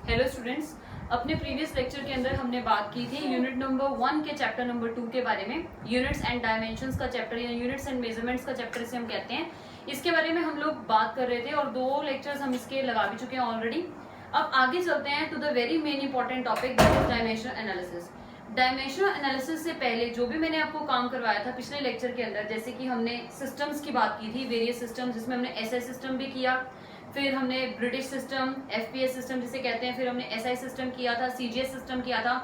Hello students, अपने previous lecture के अंदर हमने बात की थी यूनिट नंबर 1 के चैप्टर नंबर 2 के बारे में। यूनिट्स एंड डायमेंशंस का चैप्टर या यूनिट्स एंड मेजरमेंट्स का चैप्टर इसे हम कहते हैं। इसके बारे में हम लोग बात कर रहे थे और 2 लेक्चर्स हम इसके लगा भी चुके हैं ऑलरेडी। अब आगे चलते हैं to the very main important topic, that is dimensional analysis. Dimensional analysis से पहले जो भी मैंने आपको काम करवाया था पिछले लेक्चर के अंदर, जैसे कि हमने सिस्टम्स की बात की थी, वेरियस सिस्टम्स, जिसमें हमने एसआई सिस्टम भी किया, फिर हमने ब्रिटिश सिस्टम, एफपीएस सिस्टम जिसे कहते हैं, फिर हमने एसआई सिस्टम किया था, सीजीएस सिस्टम किया था।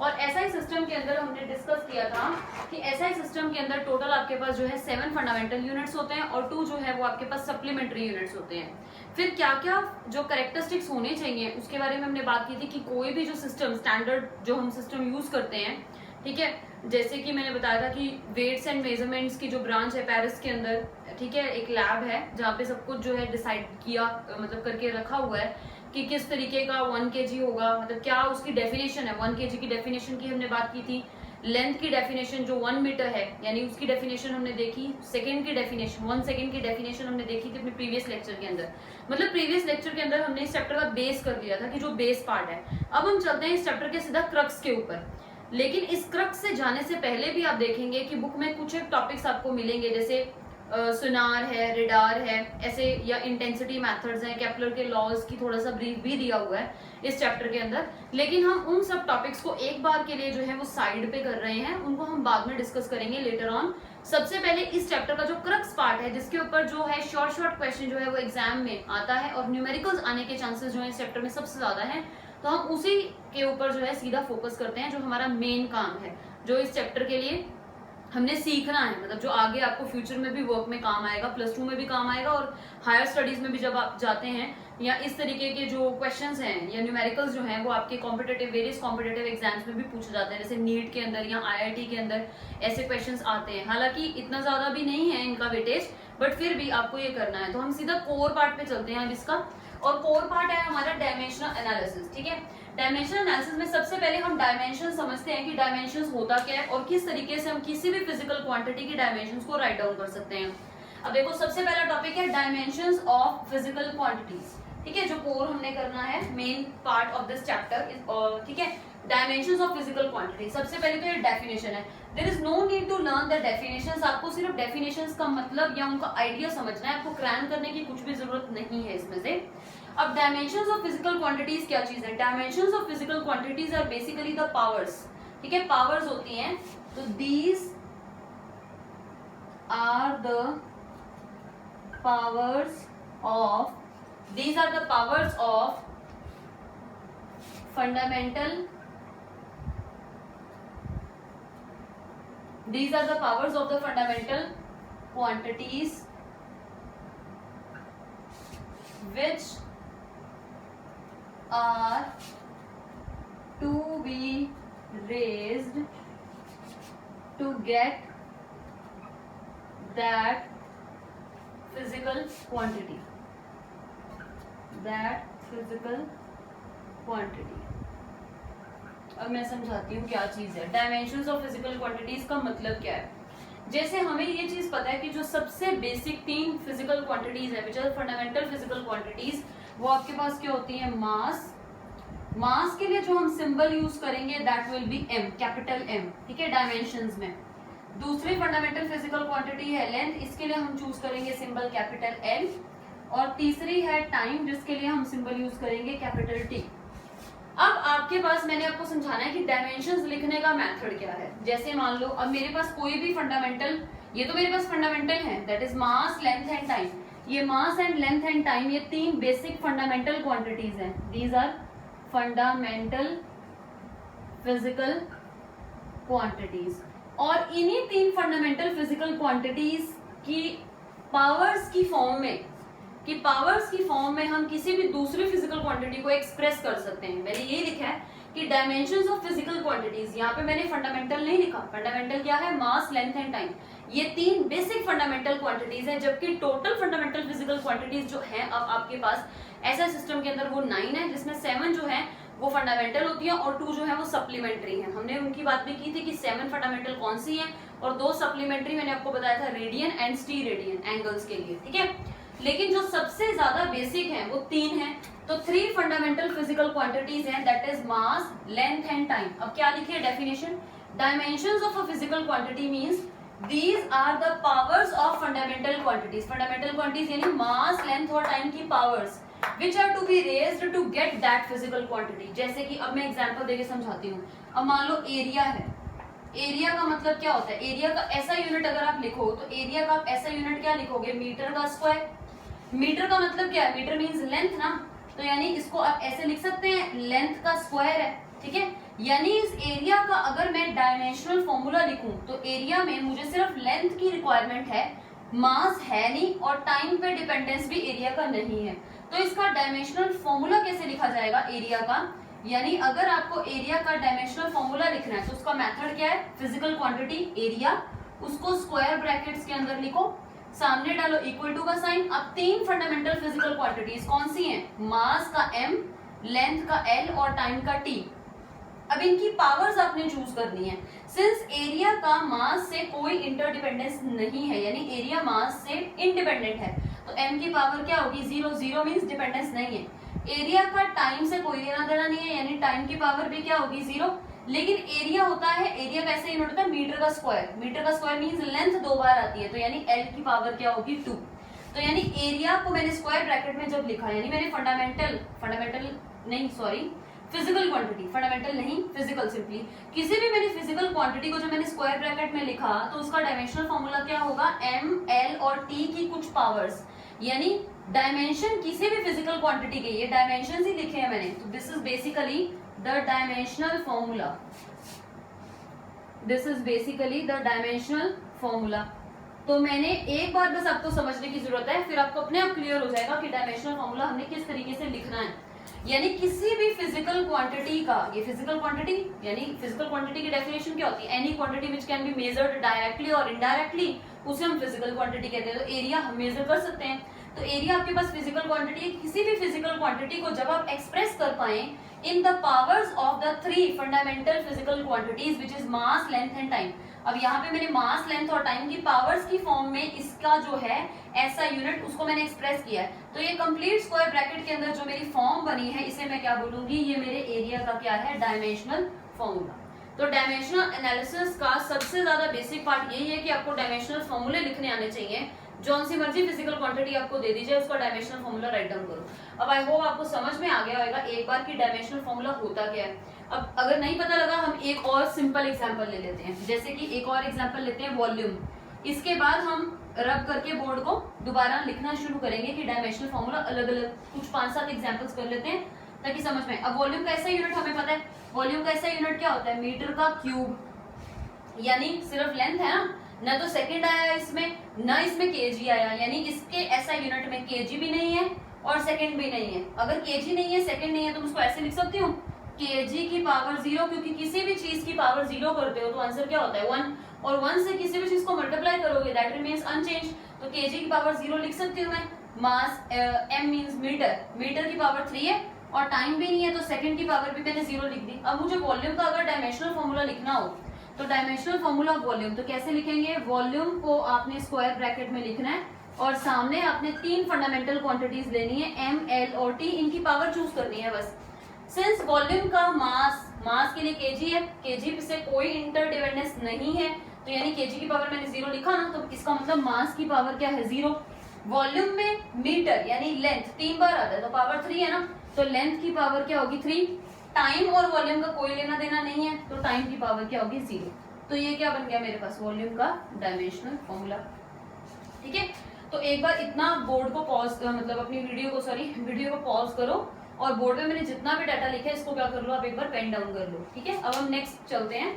और एसआई सिस्टम के अंदर हमने डिस्कस किया था कि एसआई सिस्टम के अंदर टोटल आपके पास जो है 7 फंडामेंटल यूनिट्स होते हैं और 2 जो है वो आपके पास सप्लीमेंट्री यूनिट्स होते हैं। फिर क्या क्या जो कैरेक्टरिस्टिक्स होने चाहिए उसके बारे में हमने बात की थी कि कोई भी जो सिस्टम, स्टैंडर्ड जो हम सिस्टम यूज करते हैं, ठीक है, जैसे कि मैंने बताया था कि वेट्स एंड मेजरमेंट्स की जो ब्रांच है पेरिस के अंदर, ठीक है, एक लैब है जहाँ पे सब कुछ जो है डिसाइड किया, मतलब करके रखा हुआ है कि किस तरीके का 1 kg होगा, मतलब क्या उसकी डेफिनेशन है। 1 kg की डेफिनेशन की हमने बात की थी। लेंथ की डेफिनेशन जो 1 मीटर है, यानी उसकी डेफिनेशन हमने देखी। सेकंड की डेफिनेशन, 1 सेकंड की डेफिनेशन हमने देखी थी अपने प्रीवियस लेक्चर के अंदर। मतलब प्रीवियस लेक्चर के अंदर हमने इस चैप्टर का बेस कर लिया था कि जो बेस पार्ट है। अब हम चलते हैं इस चैप्टर के सीधा क्रक्स के ऊपर। लेकिन इस क्रक्स से जाने से पहले भी आप देखेंगे कि बुक में कुछ एक टॉपिक्स आपको मिलेंगे, जैसे सोनार है, रेडार है, ऐसे, या इंटेंसिटी मेथड्स हैं, केपलर के लॉज की थोड़ा सा ब्रीफ भी दिया हुआ है इस चैप्टर के अंदर। लेकिन हम उन सब टॉपिक्स को एक बार के लिए जो है वो साइड पे कर रहे हैं, उनको हम बाद में डिस्कस करेंगे लेटर ऑन। सबसे पहले इस चैप्टर का जो क्रक्स पार्ट है, जिसके ऊपर जो है शॉर्ट क्वेश्चन जो है वो एग्जाम में आता है और न्यूमेरिकल्स आने के चांसेस जो है इस चैप्टर में सबसे ज्यादा है, तो हम उसी के ऊपर जो है सीधा फोकस करते हैं, जो हमारा मेन काम है, जो इस चैप्टर के लिए हमने सीखना है, मतलब जो आगे आपको फ्यूचर में भी वर्क में काम आएगा, प्लस 2 में भी काम आएगा और हायर स्टडीज में भी जब आप जाते हैं, या इस तरीके के जो क्वेश्चंस हैं या न्यूमेरिकल्स जो हैं वो आपके कॉम्पिटिटिव, वेरियस कॉम्पिटिटिव एग्जाम्स में भी पूछे जाते हैं, जैसे नीट के अंदर या आईआईटी के अंदर ऐसे क्वेश्चंस आते हैं। हालांकि इतना ज्यादा भी नहीं है इनका वेटेज, बट फिर भी आपको ये करना है। तो हम सीधा कोर पार्ट पे चलते हैं अब इसका, और कोर पार्ट है हमारा डायमेंशनल एनालिसिस। ठीक है, डायमेंशनल एनालिसिस में सबसे पहले हम डायमेंशन समझते हैं कि डायमेंशंस होता क्या है और किस तरीके से हम किसी भी फिजिकल क्वांटिटी की डायमेंशंस को राइट डाउन कर सकते हैं। अब देखो, सबसे पहला टॉपिक है डायमेंशंस ऑफ फिजिकल क्वांटिटीज। ठीक है, जो कोर हमने करना है, main part of this chapter, ठीक है, डायमेंशंस ऑफ फिजिकल क्वांटिटी। सबसे पहले तो ये डेफिनेशन है। There is no need to learn the definitions. आपको सिर्फ डेफिनेशंस का मतलब या उनका आइडिया समझना है, आपको क्रैन करने की कुछ भी जरूरत नहीं है इसमें से। अब डायमेंशंस ऑफ फिजिकल क्वांटिटीज क्या चीज है? Dimensions of physical quantities are basically the powers. ठीक है, पावर्स होती हैं, तो these are the powers of, these are the powers of fundamental, these are the powers of the fundamental quantities which are to be raised to get that physical quantity, that physical quantity। अब मैं समझाती हूँ क्या चीज है dimensions of physical quantities का मतलब क्या है। जैसे हमें ये चीज पता है कि जो सबसे बेसिक 3 फिजिकल क्वांटिटीज है, which are fundamental physical quantities, वो आपके पास क्या होती है? मास। मास के लिए जो हम सिंबल यूज करेंगे that will be M, capital M. ठीक है, डायमेंशंस में। दूसरी फंडामेंटल फिजिकल क्वांटिटी है लेंथ, इसके लिए हम चूज करेंगे सिंबल कैपिटल एल। और तीसरी है टाइम, जिसके लिए हम सिंबल यूज करेंगे कैपिटल टी। अब आपके पास, मैंने आपको समझाना है कि डायमेंशंस लिखने का मेथड क्या है। जैसे मान लो अब मेरे पास कोई भी फंडामेंटल, ये तो मेरे पास फंडामेंटल है, that is mass, length and time. ये mass and length and time, ये 3 बेसिक फंडामेंटल क्वांटिटीज हैं। These are fundamental physical quantities. और इन्हीं 3 फंडामेंटल फिजिकल क्वांटिटीज की पावर्स की फॉर्म में, कि पावर्स की फॉर्म में हम किसी भी दूसरी फिजिकल क्वांटिटी को एक्सप्रेस कर सकते हैं। मैंने ये लिखा है कि डायमेंशंस ऑफ फिजिकल क्वांटिटीज, यहाँ पे मैंने फंडामेंटल नहीं लिखा। फंडामेंटल क्या है? मास, लेंथ एंड टाइम। ये 3 बेसिक फंडामेंटल क्वांटिटीज हैं, जबकि टोटल फंडामेंटल फिजिकल क्वांटिटीज जो है अब आपके पास ऐसा सिस्टम के अंदर वो 9 है, जिसमें 7 जो है वो फंडामेंटल होती है और 2 जो है वो सप्लीमेंट्री है। हमने उनकी बात भी की थी कि 7 फंडामेंटल कौन सी है और 2 सप्लीमेंट्री मैंने आपको बताया था, रेडियन एंड स्टी रेडियन एंगल्स के लिए। ठीक है, लेकिन जो सबसे ज्यादा बेसिक है वो 3 है। तो 3 फंडामेंटल फिजिकल क्वांटिटीज हैं, that is mass, length and time. अब क्या लिखिए definition, dimensions of a physical quantity means these are the powers of fundamental quantities. Fundamental quantities यानी मास, लेंथ और टाइम की powers which are to be raised to get that physical quantity। जैसे कि अब मैं एग्जांपल देके समझाती हूँ। अब मान लो एरिया है, एरिया का मतलब क्या होता है, एरिया का ऐसा यूनिट अगर आप लिखो तो एरिया का आप ऐसा यूनिट क्या लिखोगे, मीटर का स्क्वायर। मीटर का मतलब क्या है, मीटर मींस लेंथ ना, तो यानी इसको आप ऐसे लिख सकते हैं, लेंथ का स्क्वायर है, ठीक है। यानी इस एरिया का अगर मैं डायमेंशनल फॉर्मूला लिखूं तो एरिया में मुझे सिर्फ लेंथ की रिक्वायरमेंट है, मास है नहीं और टाइम पे डिपेंडेंस भी एरिया का नहीं है। तो इसका डायमेंशनल फॉर्मूला कैसे लिखा जाएगा एरिया का, यानी अगर आपको एरिया का डायमेंशनल फॉर्मूला लिखना है तो उसका मेथड क्या है, फिजिकल क्वांटिटी एरिया, उसको स्क्वायर ब्रैकेट्स के अंदर लिखो, सामने डालो इक्वल टू का साइन। अब 3 फंडामेंटल फिजिकल क्वांटिटीज कौन सी हैं, मास का m, लेंथ का l और टाइम का t। अब इनकी पावर्स आपने चूज करनी है। सिंस एरिया का मास से कोई इंटरडिपेंडेंस नहीं है, यानी एरिया मास से इंडिपेंडेंट है, तो m की पावर क्या होगी, 0। 0 मींस डिपेंडेंस नहीं है। एरिया का टाइम से कोई लेना देना नहीं है, यानी टाइम की पावर भी क्या होगी, 0। लेकिन एरिया होता है, एरिया कैसे यूनिट होता है, मीटर का स्क्वायर। मीटर का स्क्वायर मींस लेंथ 2 बार आती है, तो यानी l की पावर क्या होगी, 2। तो यानी एरिया को मैंने स्क्वायर ब्रैकेट में जब लिखा, यानी मैंने फंडामेंटल नहीं सॉरी फिजिकल क्वांटिटी, फंडामेंटल नहीं फिजिकल, सिंपली किसी भी मैंने फिजिकल क्वांटिटी को जब मैंने स्क्वायर ब्रैकेट में लिखा तो उसका डायमेंशनल फॉर्मूला क्या होगा, m, l और t की कुछ पावर्स, यानी डायमेंशन किसी भी फिजिकल क्वांटिटी के, ये डायमेंशन ही लिखे हैं मैंने, तो this is basically the dimensional formula, this is basically the dimensional formula. तो मैंने एक बार बस आपको समझने की जरूरत है, फिर आपको अपने आप क्लियर हो जाएगा कि डायमेंशनल फॉर्मूला हमने किस तरीके से लिखना है। यानी किसी भी फिजिकल क्वांटिटी का, ये फिजिकल क्वांटिटी यानी फिजिकल क्वांटिटी की डेफिनेशन क्या होती है, any quantity which can be measured directly और इनडायरेक्टली, उसे हम फिजिकल क्वांटिटी कहते हैं। तो एरिया हम मेजर कर सकते हैं, तो एरिया आपके पास फिजिकल क्वांटिटी है। किसी भी फिजिकल क्वांटिटी को जब आप एक्सप्रेस कर पाए in the powers of the 3 fundamental physical quantities which is mass, length and time. अब यहाँ पे मैंने मास, लेंथ और टाइम की पावर्स की फॉर्म में इसका जो है ऐसा यूनिट उसको मैंने एक्सप्रेस किया है। तो ये कंप्लीट स्क्वायर ब्रैकेट के अंदर जो मेरी फॉर्म बनी है इसे मैं क्या बोलूंगी, ये मेरे एरिया का क्या है, डायमेंशनल फॉर्मूला। तो डायमेंशनल एनालिसिस का सबसे ज्यादा बेसिक पार्ट यही है कि आपको डायमेंशनल फॉर्मूले लिखने आने चाहिए। जौन सी मर्जी फिजिकल क्वांटिटी आपको दे दीजिए, उसका डायमेंशनल फॉर्मूला राइट डाउन करो। अब आई होप आपको समझ में आ गया होगा एक बार कि डायमेंशनल फॉर्मूला होता क्या है। अब अगर नहीं पता लगा, हम एक और सिंपल एग्जांपल ले लेते हैं, जैसे कि एक और एग्जांपल लेते हैं वॉल्यूम। इसके बाद हम रब करके बोर्ड को दोबारा लिखना शुरू करेंगे कि डायमेंशनल फॉर्मूला अलग अलग कुछ 5-7 एग्जांपल्स कर लेते हैं ताकि समझ में। अब वॉल्यूम का ऐसा यूनिट हमें पता है, वॉल्यूम का ऐसा यूनिट क्या होता है, मीटर का क्यूब, यानी सिर्फ लेंथ है ना तो सेकंड आया इसमें, ना इसमें केजी आया, यानी इसके ऐसा यूनिट में केजी भी नहीं है और सेकंड भी नहीं है। अगर केजी नहीं है, सेकंड नहीं है, तो उसको ऐसे लिख सकती हूँ, केजी की पावर 0, क्योंकि किसी भी चीज की पावर 0 करते हो तो आंसर क्या होता है 1, और 1 से किसी भी चीज को मल्टीप्लाई करोगे दैट रिमेन्स अनचेंज, तो केजी की पावर 0 लिख सकती हूँ मैं। मास m मींस मीटर, मीटर की पावर 3 है और टाइम भी नहीं है, तो सेकंड की पावर भी मैंने 0 लिख दी। अब मुझे वॉल्यूम का अगर डायमेंशनल फॉर्मूला लिखना हो तो डायमेंशनल फॉर्मूला ऑफ वॉल्यूम तो कैसे लिखेंगे, वॉल्यूम को आपने स्क्वायर ब्रैकेट में लिखना है और सामने आपने 3 फंडामेंटल क्वांटिटीज लेनी है, m, l और t, इनकी पावर चूज करनी है बस। सिंस वॉल्यूम का मास के लिए केजी है, केजी से कोई इंटरडिपेंडेंस नहीं है, तो यानी केजी की पावर मैंने 0 लिखा ना, तो इसका मतलब मास की पावर क्या है 0। वॉल्यूम में मीटर यानी लेंथ 3 बार आता है तो पावर 3 है ना, तो लेंथ की पावर क्या होगी 3। टाइम और वॉल्यूम का कोई लेना देना नहीं है, तो टाइम की पावर क्या होगी 0। तो ये क्या बन गया मेरे पास, वॉल्यूम का डायमेंशनल फॉर्मूला। ठीक है, तो एक बार इतना बोर्ड को पॉज मतलब अपनी वीडियो को पॉज करो और बोर्ड में मैंने जितना भी डाटा लिखा है इसको क्या कर लो, आप एक बार पेन डाउन कर लो। ठीक है, अब हम नेक्स्ट चलते हैं।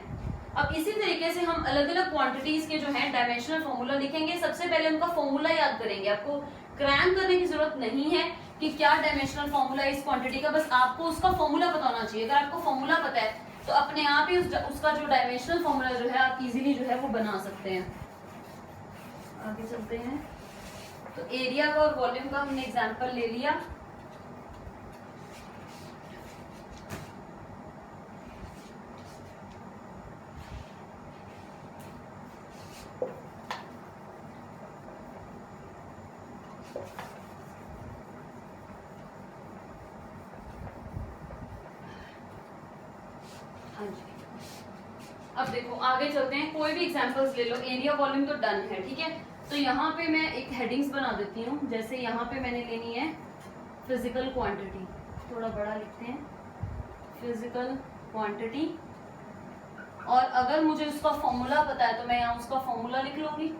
अब इसी तरीके से हम अलग अलग क्वांटिटीज के जो है डायमेंशनल फॉर्मूला लिखेंगे। सबसे पहले उनका फॉर्मूला याद करेंगे, आपको क्रैम करने की जरूरत नहीं है कि क्या डायमेंशनल फॉर्मूला इस क्वांटिटी का, बस आपको उसका फॉर्मूला पता होना चाहिए। अगर आपको फॉर्मूला पता है तो अपने आप ही उसका जो डायमेंशनल फॉर्मूला जो है आप इजीली जो है वो बना सकते हैं। आगे चलते हैं, तो एरिया का और वॉल्यूम का हमने एग्जांपल ले लिया। हाँ जी। अब देखो आगे चलते हैं, कोई भी एग्जांपल्स ले लो। एरिया वॉल्यूम तो डन है, ठीक है। तो यहाँ पे मैं एक हेडिंग्स बना देती हूँ। जैसे यहाँ पे मैंने लेनी है फिजिकल क्वांटिटी, थोड़ा बड़ा लिखते हैं, फिजिकल क्वांटिटी। और अगर मुझे उसका फॉर्मूला पता है तो मैं यहाँ उसका फॉर्मूला लिख लूंगी,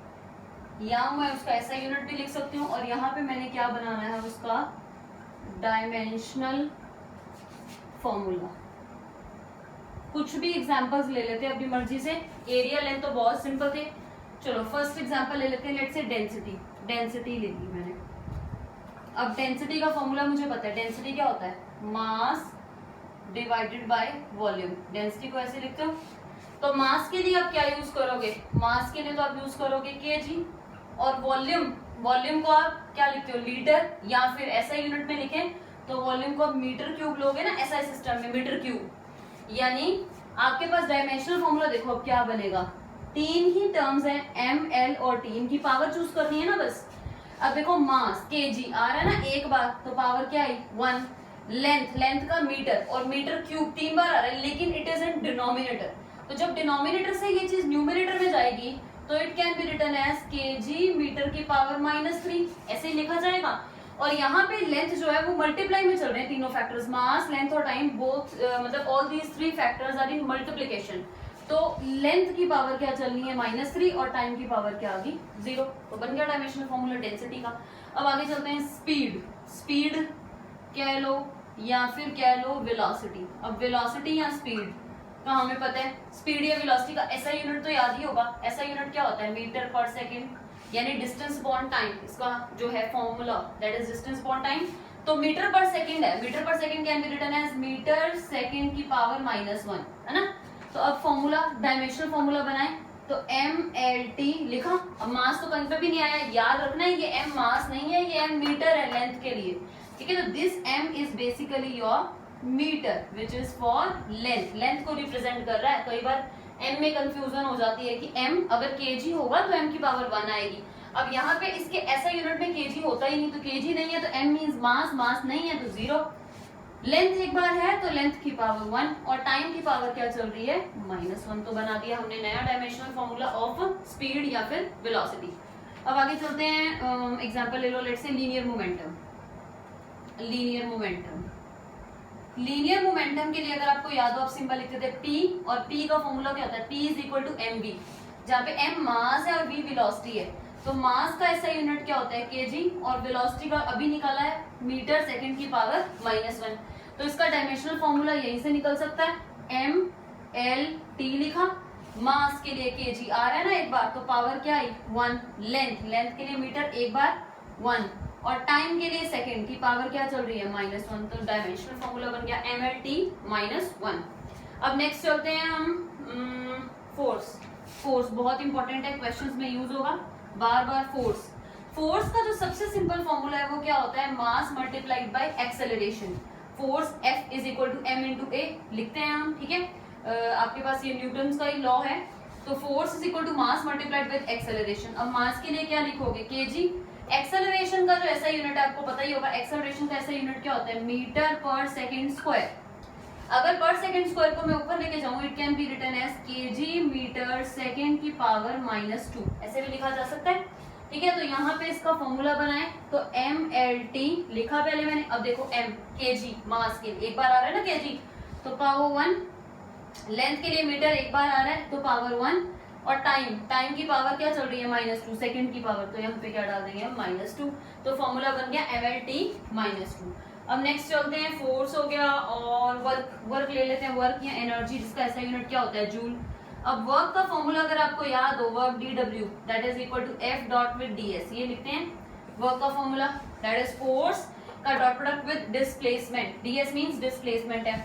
या मैं उसका ऐसा यूनिट भी लिख सकती हूँ। और यहाँ पे मैंने क्या बनाना है, उसका डायमेंशनल फॉर्मूला। कुछ भी एग्जांपल्स ले लेते हैं अपनी मर्जी से। एरिया लेंथ तो बहुत सिंपल थे। चलो फर्स्ट एग्जांपल ले लेते हैं, लेट्स से डेंसिटी। डेंसिटी ले ली मैंने। अब डेंसिटी का फॉर्मूला मुझे पता है। डेंसिटी क्या होता है, mass divided by volume. Density को ऐसे लिखते हो। तो मास के लिए आप क्या यूज करोगे, मास के लिए तो आप यूज करोगे केजी। और वॉल्यूम, वॉल्यूम को आप क्या लिखते हो, लीटर, या फिर ऐसा यूनिट में लिखें तो वॉल्यूम को आप मीटर क्यूब लोगे ना, ऐसा सिस्टम में मीटर क्यूब। यानी आपके पास डायमेंशनल फॉर्मूला देखो अब क्या बनेगा। 3 ही टर्म्स हैं, एम एल और टी। इनकी पावर चूज करनी है ना बस। अब देखो मास केजी आ रहा है ना एक बार, तो पावर क्या आई 1। लेंथ, लेंथ का मीटर, और मीटर क्यूब 3 बार आ रहा है, लेकिन इट इज इन डिनोमिनेटर। तो जब डिनोमिनेटर से ये चीज न्यूमिनेटर में जाएगी तो it can be written as K G meter की पावर -3, ऐसे ही लिखा जाएगा। और यहाँ पे लेंथ जो है वो मल्टीप्लाई में चल रहे हैं तीनों फैक्टर्स, मास, लेंथ और टाइम, बोथ मतलब all these 3 factors are in multiplication. तो लेंथ की पावर क्या चलनी है -3, और टाइम की पावर क्या आ गई 0। तो बन गया डायमेंशनल फॉर्मूला डेंसिटी का। अब आगे चलते हैं स्पीड। स्पीड कह लो या फिर कह लो वेलोसिटी। अब वेलोसिटी या स्पीड का हमें पता है, स्पीड या वेलोसिटी का ऐसा यूनिट तो याद ही होगा। ऐसा यूनिट क्या होता है, मीटर पर सेकेंड, यानी डिस्टेंस अपॉन टाइम। इसका जो है formula that is distance upon time. तो मीटर पर सेकंड है, मीटर पर second can be written as meter second की पावर -1, है ना। तो अब फॉर्मूला, डायमेंशनल फॉर्मूला बनाए तो mlt लिखा। अब मास तो कहीं पे भी नहीं आया, याद रखना है ये m मास नहीं है, ये m मीटर है लेंथ के लिए, ठीक है। तो this m is basically your meter which is for length, length को रिप्रेजेंट कर रहा है। कई बार m में कंफ्यूजन हो जाती है कि m अगर kg होगा तो m की पावर 1 आएगी। अब यहाँ पे इसके ऐसा यूनिट में kg होता ही नहीं, तो kg नहीं है तो m मींस मास, मास नहीं है तो 0। लेंथ एक बार है तो लेंथ की पावर 1, और टाइम की पावर क्या चल रही है -1। तो बना दिया हमने नया डायमेंशनल फॉर्मूला ऑफ स्पीड या फिर वेलोसिटी। अब आगे चलते हैं, एग्जांपल ले लो, let's say linear momentum. Linear momentum, linear momentum के लिए अगर आपको याद हो, आप सिंबल लिखते थे P, और P का फॉर्मूला क्या होता है, P is equal to mv, जहाँ पे m मास है और v वेलोसिटी है। तो मास का ऐसा यूनिट क्या होता है kg, और वेलोसिटी का अभी निकाला है मीटर सेकंड की पावर -1। तो इसका डायमेंशनल फॉर्मूला यहीं से निकल सकता है, m l t लिखा। मास के लिए kg आ रहा है ना एक बार, तो पावर क्या आई 1। लेंथ, लेंथ के लिए मीटर एक बार 1, और टाइम के लिए सेकंड की पावर क्या चल रही है -1। तो डायमेंशनल फॉर्मूला बन गया mlt -1। अब नेक्स्ट चलते हैं हम फोर्स। फोर्स बहुत इंपॉर्टेंट है, क्वेश्चंस में यूज होगा बार बार। फोर्स, फोर्स का जो सबसे सिंपल फॉर्मूला है वो क्या होता है, mass multiplied by acceleration. Force F is equal to m into a लिखते हैं हम, ठीक है। आपके पास ये न्यूटन का ही लॉ है। तो force is equal to mass multiplied with acceleration. अब मास के लिए क्या लिखोगे, kg। एक्सेलरेशन का जो ऐसा यूनिट है आपको पता ही होगा, एक्सेलरेशन का ऐसा यूनिट क्या होता है, मीटर पर सेकंड स्क्वायर। अगर पर सेकंड स्क्वायर को मैं ऊपर लेके जाऊं, it can be written as K G meter second की पावर -2, ऐसे भी लिखा जा सकता है, ठीक है। तो यहाँ पे इसका फॉर्मूला बनाए तो mlt लिखा पहले मैंने। अब देखो m kg मास के लिए एक बार आ रहा है ना kg, तो पावर 1। लेंथ के लिए मीटर एक बार आ रहा है तो पावर 1, और टाइम, टाइम की पावर क्या चल रही है -2, सेकंड की पावर, तो यहाँ पे क्या डाल देंगे हम -2। तो फॉर्मूला बन गया mlt -2। अब नेक्स्ट चलते हैं, फोर्स हो गया, और वर्क। वर्क ले लेते हैं, वर्क या एनर्जी, जिसका ऐसा यूनिट क्या होता है, जूल। अब वर्क का फॉर्मूला अगर आपको याद हो, work dw that is equal to f dot with ds, ये लिखते हैं वर्क का फॉर्मूला, दैट इज फोर्स का dot product with displacement, ds means displacement है।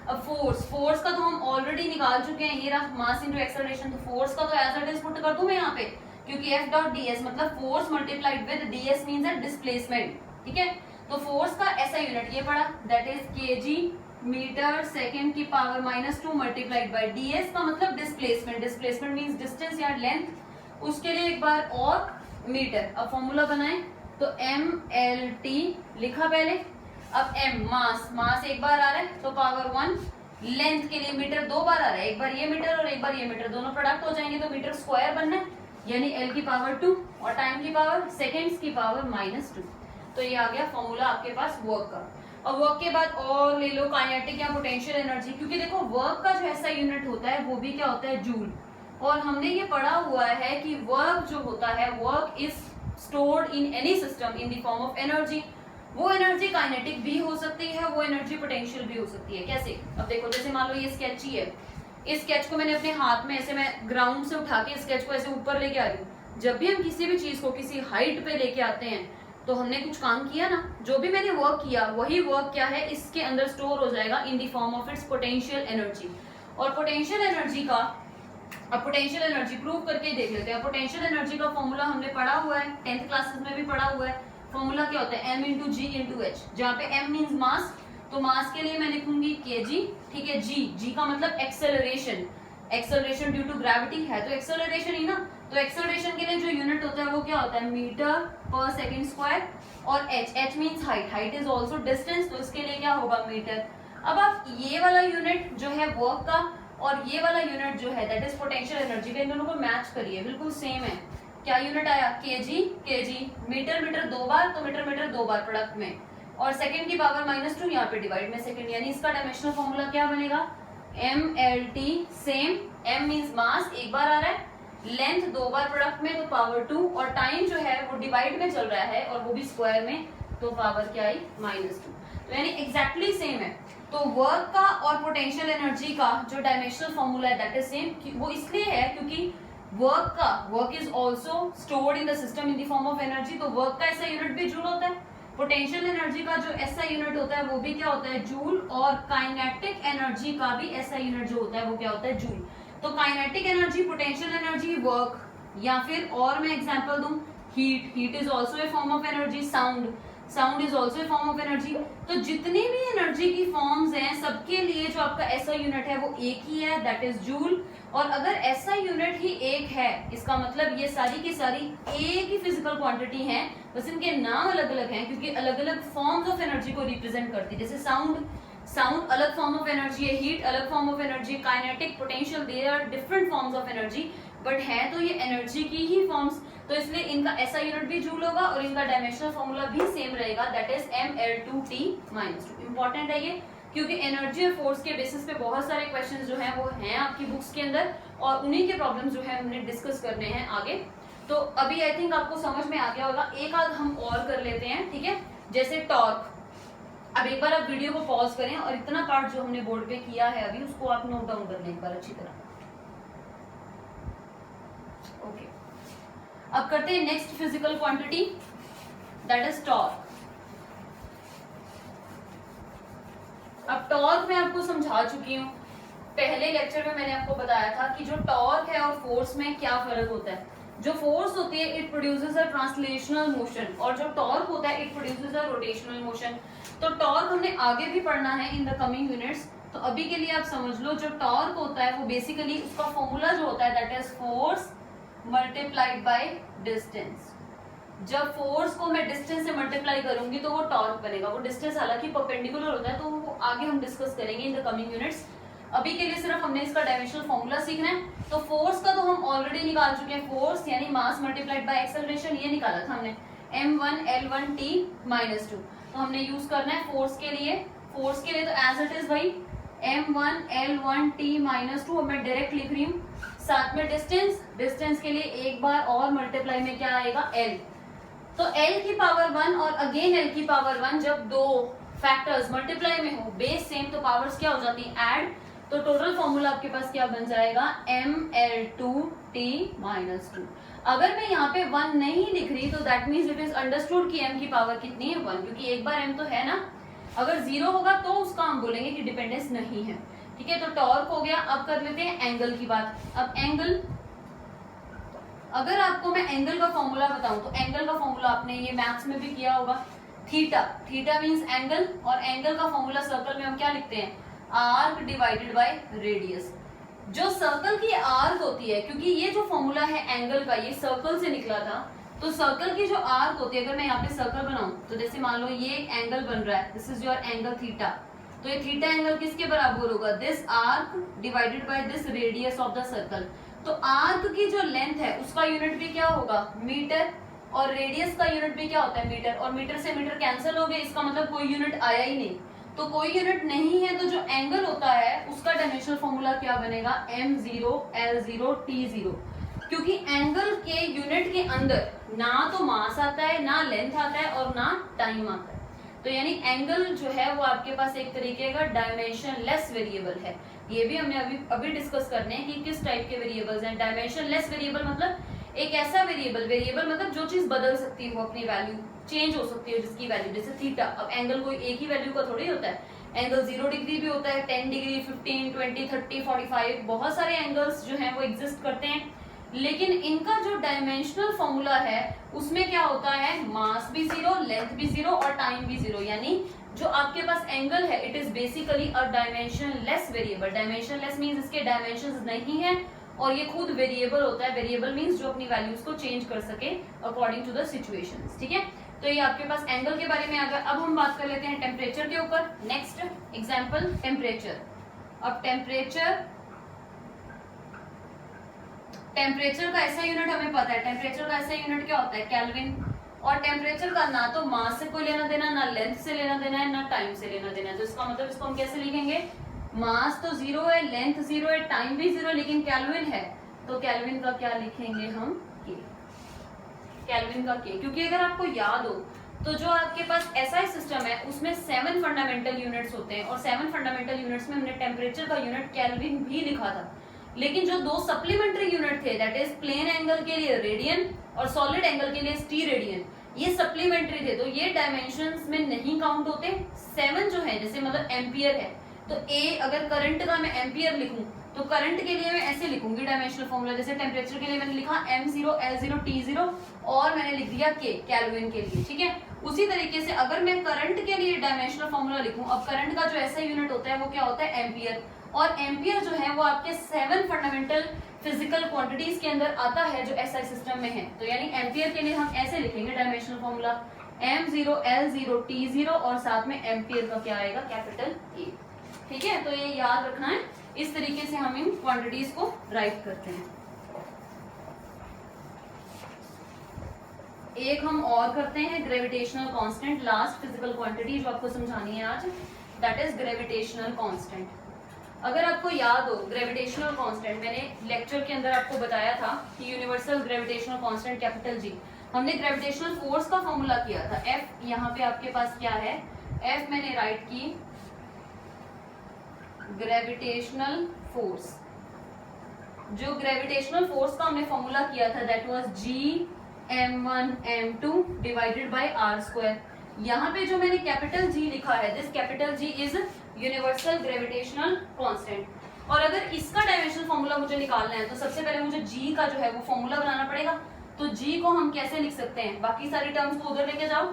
अब फोर्स, फोर्स का तो हम ऑलरेडी निकाल चुके हैं, ये रहा मास इनटू एक्सेलरेशन। तो फोर्स का तो एज इट इज पुट कर दूं मैं यहाँ पे, क्योंकि f डॉट ds मतलब force multiplied with ds means है डिस्प्लेसमेंट, ठीक है। तो फोर्स का ऐसा यूनिट ये पड़ा, that is kg meter second की पावर -2 मल्टीप्लाइड बाय ds का मतलब डिस्प्लेसमेंट, डिस्प्लेसमेंट मींस डिस्टेंस या लेंथ, उसके लिए एक बार और मीटर। अब फॉर्मूला बनाए तो mlt लिखा पहले। अब m मास, मास एक बार आ रहा है तो पावर 1, लेंथ के लिए मीटर 2 बार आ रहा है, एक बार ये मीटर और एक बार ये मीटर, दोनों प्रोडक्ट हो जाएंगे तो मीटर स्क्वायर बनना है, यानी L की पावर 2 और टाइम की पावर सेकेंड्स की पावर -2। तो ये आ गया फॉर्मूला आपके पास वर्क का। और वर्क के बाद और ले लो काइनेटिक या पोटेंशियल एनर्जी, क्योंकि देखो वर्क का जो ऐसा यूनिट होता है वो भी क्या होता है, जूल। और हमने ये पढ़ा हुआ है कि वर्क जो होता है, work is stored in any system in the form of energy. वो एनर्जी काइनेटिक भी हो सकती है, वो एनर्जी पोटेंशियल भी हो सकती है। कैसे? अब देखो, जैसे मान लो ये स्केच ही है, इस स्केच को मैंने अपने हाथ में ऐसे, मैं ग्राउंड से उठा के स्केच को ऐसे ऊपर लेके आ रही हूँ। जब भी हम किसी भी चीज को किसी हाइट पे लेके आते हैं तो हमने कुछ काम किया ना, जो भी मैंने वर्क किया वही वर्क क्या है, इसके अंदर स्टोर हो जाएगा in the form of its potential energy. और पोटेंशियल एनर्जी का, अब पोटेंशियल एनर्जी प्रूव करके देख लेते हैं। पोटेंशियल एनर्जी का फॉर्मूला हमने पढ़ा हुआ है, 10th क्लासेस में भी पढ़ा हुआ है। फॉर्मूला क्या होता है, m इंटू जी इंटू एच, जहाँ पे m मीन्स मास, तो मास के लिए मैं लिखूंगी kg, ठीक है। g का मतलब acceleration, acceleration due to gravity है तो एक्सेलरेशन ही ना, तो एक्सेलरेशन के लिए जो यूनिट होता है वो क्या होता है, मीटर पर सेकेंड स्क्वायर। और h means height, height is also distance, तो इसके लिए क्या होगा, मीटर। अब आप ये वाला यूनिट जो है वर्क का और ये वाला यूनिट जो है दैट इज पोटेंशियल एनर्जी का, इन दोनों को मैच करिए, बिल्कुल सेम है। क्या यूनिट आया, kg, मीटर मीटर 2 बार, तो मीटर मीटर 2 बार प्रोडक्ट में, और सेकंड की पावर -2 यहाँ पे डिवाइड में सेकंड, यानी इसका डायमेंशनल फॉर्मूला क्या बनेगा, mLT। सेम, m मींस मास, एक बार आ रहा है, लेंथ 2 बार प्रोडक्ट में तो पावर 2, और टाइम जो है वो डिवाइड में चल रहा है और वो भी स्क्वायर में, तो पावर क्या आई, -2। तो यानी एग्जैक्टली सेम है। तो वर्क का और पोटेंशियल एनर्जी का जो डायमेंशनल फॉर्मूला है दैट इज सेम। वो इसलिए है क्योंकि work is also stored in the system in the form of energy, तो वर्क का ऐसा यूनिट भी जूल होता है। पोटेंशियल एनर्जी का जो ऐसा यूनिट होता है वो भी क्या होता है, जूल। और काइनेटिक एनर्जी का भी ऐसा यूनिट जो होता है वो क्या होता है, जूल। तो kinetic energy, potential energy, work, या फिर और मैं एग्जांपल दूं, heat is also a form of energy, sound is also a form of energy. तो जितनी भी एनर्जी की फॉर्म्स हैं सबके लिए जो आपका ऐसा यूनिट है वो एक ही है, दैट इज जूल। और अगर ऐसा यूनिट ही एक है, इसका मतलब ये सारी की सारी एक ही फिजिकल क्वांटिटी है, बस इनके नाम अलग अलग हैं क्योंकि अलग अलग फॉर्म्स ऑफ एनर्जी को रिप्रेजेंट करती है। जैसे साउंड अलग फॉर्म ऑफ एनर्जी है, हीट अलग form of energy, kinetic, potential, they are different forms of energy, but है तो ये एनर्जी की ही फॉर्म्स। तो इसलिए इनका ऐसा यूनिट भी जूल होगा और इनका डायमेंशनल फॉर्मूला भी सेम रहेगा, दैट इज mL2T-2। इंपॉर्टेंट है ये क्योंकि एनर्जी और फोर्स के बेसिस पे बहुत सारे क्वेश्चंस जो हैं वो हैं आपकी बुक्स के अंदर, और उन्हीं के प्रॉब्लम्स जो है हमने डिस्कस करने हैं आगे। तो अभी आई थिंक आपको समझ में आ गया होगा। एक आध हम और कर लेते हैं, ठीक है। जैसे टॉर्क, अब एक बार आप वीडियो को पॉज करें और इतना पार्ट जो हमने बोर्ड पे किया है अभी उसको आप नोट डाउन कर लें एक बार अच्छी तरह। ओके, अब करते हैं next physical quantity, that is torque. अब टॉर्क मैं आपको समझा चुकी हूँ, पहले लेक्चर में मैंने आपको बताया था कि जो टॉर्क है और फोर्स में क्या फर्क होता है। जो फोर्स होती है it produces a translational motion, और जो टॉर्क होता है it produces a rotational motion. तो टॉर्क हमने आगे भी पढ़ना है इन द कमिंग यूनिट्स, तो अभी के लिए आप समझ लो जो टॉर्क होता है वो बेसिकली उसका फॉर्मूला जो होता है that is force multiplied by distance. जब फोर्स को मैं डिस्टेंस से मल्टीप्लाई करूंगी तो वो टॉर्क बनेगा। वो डिस्टेंस हालांकि परपेंडिकुलर होता है तो वो आगे हम डिस्कस करेंगे इन द कमिंग यूनिट्स। अभी के लिए सिर्फ हमने इसका डायमेंशनल फॉर्मूला सीखना है। तो फोर्स का तो हम ऑलरेडी निकाल चुके हैं, फोर्स यानी मास मल्टीप्लाइड बाय एक्सेलरेशन, ये निकाला था हमने, m1L1T-2। तो हमने यूज करना है फोर्स के लिए तो एज इट इज भाई m1L1T-2, अब मैं डायरेक्ट लिख रही हूँ। साथ में डिस्टेंस के लिए एक बार और मल्टीप्लाई में क्या आएगा, l। तो l की पावर 1 और अगेन l की पावर 1, जब दो फैक्टर्स मल्टीप्लाई में हो, बेस सेम, तो पावर्स क्या हो जाती है, ऐड। तो टोटल फॉर्मूला आपके पास क्या बन जाएगा, mL2T-2। अगर मैं यहाँ पे 1 नहीं लिख रही तो that means it is understood कि m की पावर कितनी है, 1, क्योंकि एक बार m तो है ना। अगर 0 होगा तो उसका हम बोलेंगे कि डिपेंडेंस नहीं है, ठीक है। तो टॉर्क हो गया। अब कर लेते हैं एंगल की बात। अब एंगल, अगर आपको मैं एंगल का फॉर्मूला बताऊं तो एंगल का फॉर्मूला आपने ये मैथ्स में भी किया होगा, थीटा मींस एंगल, और एंगल का फॉर्मूला सर्कल में हम क्या लिखते हैं, आर्क डिवाइडेड बाय रेडियस। जो सर्कल की आर्क होती है, क्योंकि ये जो फॉर्मूला है एंगल का ये सर्कल से निकला था, तो सर्कल की जो आर्क होती है, अगर मैं यहाँ पे सर्कल बनाऊं तो जैसे मान लो ये एक एंगल बन रहा है, this is your angle theta, तो ये थीटा एंगल किसके बराबर होगा, this arc divided by this radius of the circle. तो आर्क की जो लेंथ है उसका यूनिट भी क्या होगा, मीटर, और रेडियस का यूनिट भी क्या होता है, मीटर, और मीटर से मीटर कैंसिल हो गए, इसका मतलब कोई यूनिट आया ही नहीं। तो कोई यूनिट नहीं है तो जो एंगल होता है उसका डायमेंशनल फॉर्मूला क्या बनेगा, m0 l0 t0, क्योंकि एंगल के यूनिट के अंदर ना तो मास आता है, ना लेंथ आता है, और ना टाइम आता है। तो यानी एंगल जो है वो आपके पास एक तरीके का डायमेंशन लेस वेरिएबल है। ये भी हमें अभी डिस्कस करने हैं कि किस टाइप के वेरिएबल्स हैं। डायमेंशन लेस वेरिएबल मतलब एक ऐसा वेरिएबल मतलब जो चीज बदल सकती है, वो अपनी वैल्यू चेंज हो सकती है जिसकी वैल्यू, जैसे थीटा। अब एंगल कोई एक ही वैल्यू का थोड़ी होता है, एंगल 0 डिग्री भी होता है, 10 डिग्री, 15, 20, 30, 45, बहुत सारे एंगल्स जो हैं वो एग्जिस्ट करते हैं। लेकिन इनका जो डायमेंशनल फॉर्मूला है उसमें क्या होता है, मास भी 0, लेंथ भी 0 और टाइम भी 0। यानी जो आपके पास एंगल है it is basically a dimension less variable. Dimension less means इसके डायमेंशंस नहीं है और ये खुद वेरिएबल होता है। वेरिएबल मींस जो अपनी वैल्यूज को चेंज कर सके अकॉर्डिंग टू द सिचुएशंस, ठीक है। तो ये आपके पास एंगल के बारे में आ गया। अब हम बात कर लेते हैं टेम्परेचर के ऊपर। Next example, temperature. अब टेम्परेचर का ऐसा यूनिट हमें पता है, टेम्परेचर का ऐसा यूनिट क्या होता है, केल्विन। और टेम्परेचर का ना तो मास से कोई लेना देना, ना लेंथ से लेना देना है, ना टाइम से लेना देना है। तो इसका मतलब इसको हम कैसे लिखेंगे, मास तो 0 है, लेंथ 0 है, टाइम भी 0, लेकिन केल्विन है, तो केल्विन का क्या लिखेंगे हम, के। केल्विन का के, क्योंकि अगर आपको याद हो तो जो आपके पास एसआई सिस्टम है उसमें 7 फंडामेंटल यूनिट्स होते हैं, और 7 फंडामेंटल यूनिट्स में हमने टेम्परेचर का यूनिट केल्विन भी लिखा था। लेकिन जो 2 सप्लीमेंट्री यूनिट थे, दैट इज प्लेन एंगल के लिए रेडियन और सॉलिड एंगल के लिए टी रेडियन, ये सप्लीमेंट्री थे, तो ये डायमेंशंस में नहीं काउंट होते। 7 जो है, जैसे मतलब एम्पियर है, तो ए अगर करंट का मैं एम्पियर लिखूं तो करंट के लिए मैं ऐसे लिखूंगी डायमेंशनल फॉर्मूला, जैसे टेम्परेचर के लिए मैंने लिखा m0 l0 t0 और मैंने लिख दिया k केल्विन के लिए, ठीक है। उसी तरीके से अगर मैं करंट के लिए डायमेंशनल फॉर्मूला लिखूं, अब करंट का जो ऐसा यूनिट होता है वो क्या होता है, एम्पियर। और एम्पियर जो है वो आपके 7 फंडामेंटल फिजिकल क्वांटिटीज के अंदर आता है जो एसआई सिस्टम में है। तो यानी एम्पियर के लिए हम ऐसे लिखेंगे dimensional formula m0 l0 t0 और साथ में एम्पियर का क्या आएगा, कैपिटल ए, ठीक है। तो ये याद रखना है, इस तरीके से हम इन क्वांटिटीज को राइट करते हैं। एक हम और करते हैं, gravitational constant, last physical quantity जो आपको समझानी है आज, दैट इज ग्रेविटेशनल कांस्टेंट। अगर आपको याद हो ग्रेविटेशनल कांस्टेंट, मैंने लेक्चर के अंदर आपको बताया था कि universal gravitational constant capital G, हमने ग्रेविटेशनल फोर्स का फॉर्मूला किया था। एफ यहाँ पे आपके पास क्या है, एफ मैंने राइट की ग्रेविटेशनल फोर्स। जो ग्रेविटेशनल फोर्स का हमने फॉर्मूला किया था that was G m1 m2 divided by r square. यहाँ पे जो मैंने कैपिटल जी लिखा है, this capital G is universal gravitational constant. और अगर इसका डायमेंशनल फॉर्मूला मुझे निकालना है तो सबसे पहले मुझे जी का जो है वो फॉर्मूला बनाना पड़ेगा। तो जी को हम कैसे लिख सकते हैं, बाकी सारी टर्म्स को उधर लेके जाओ,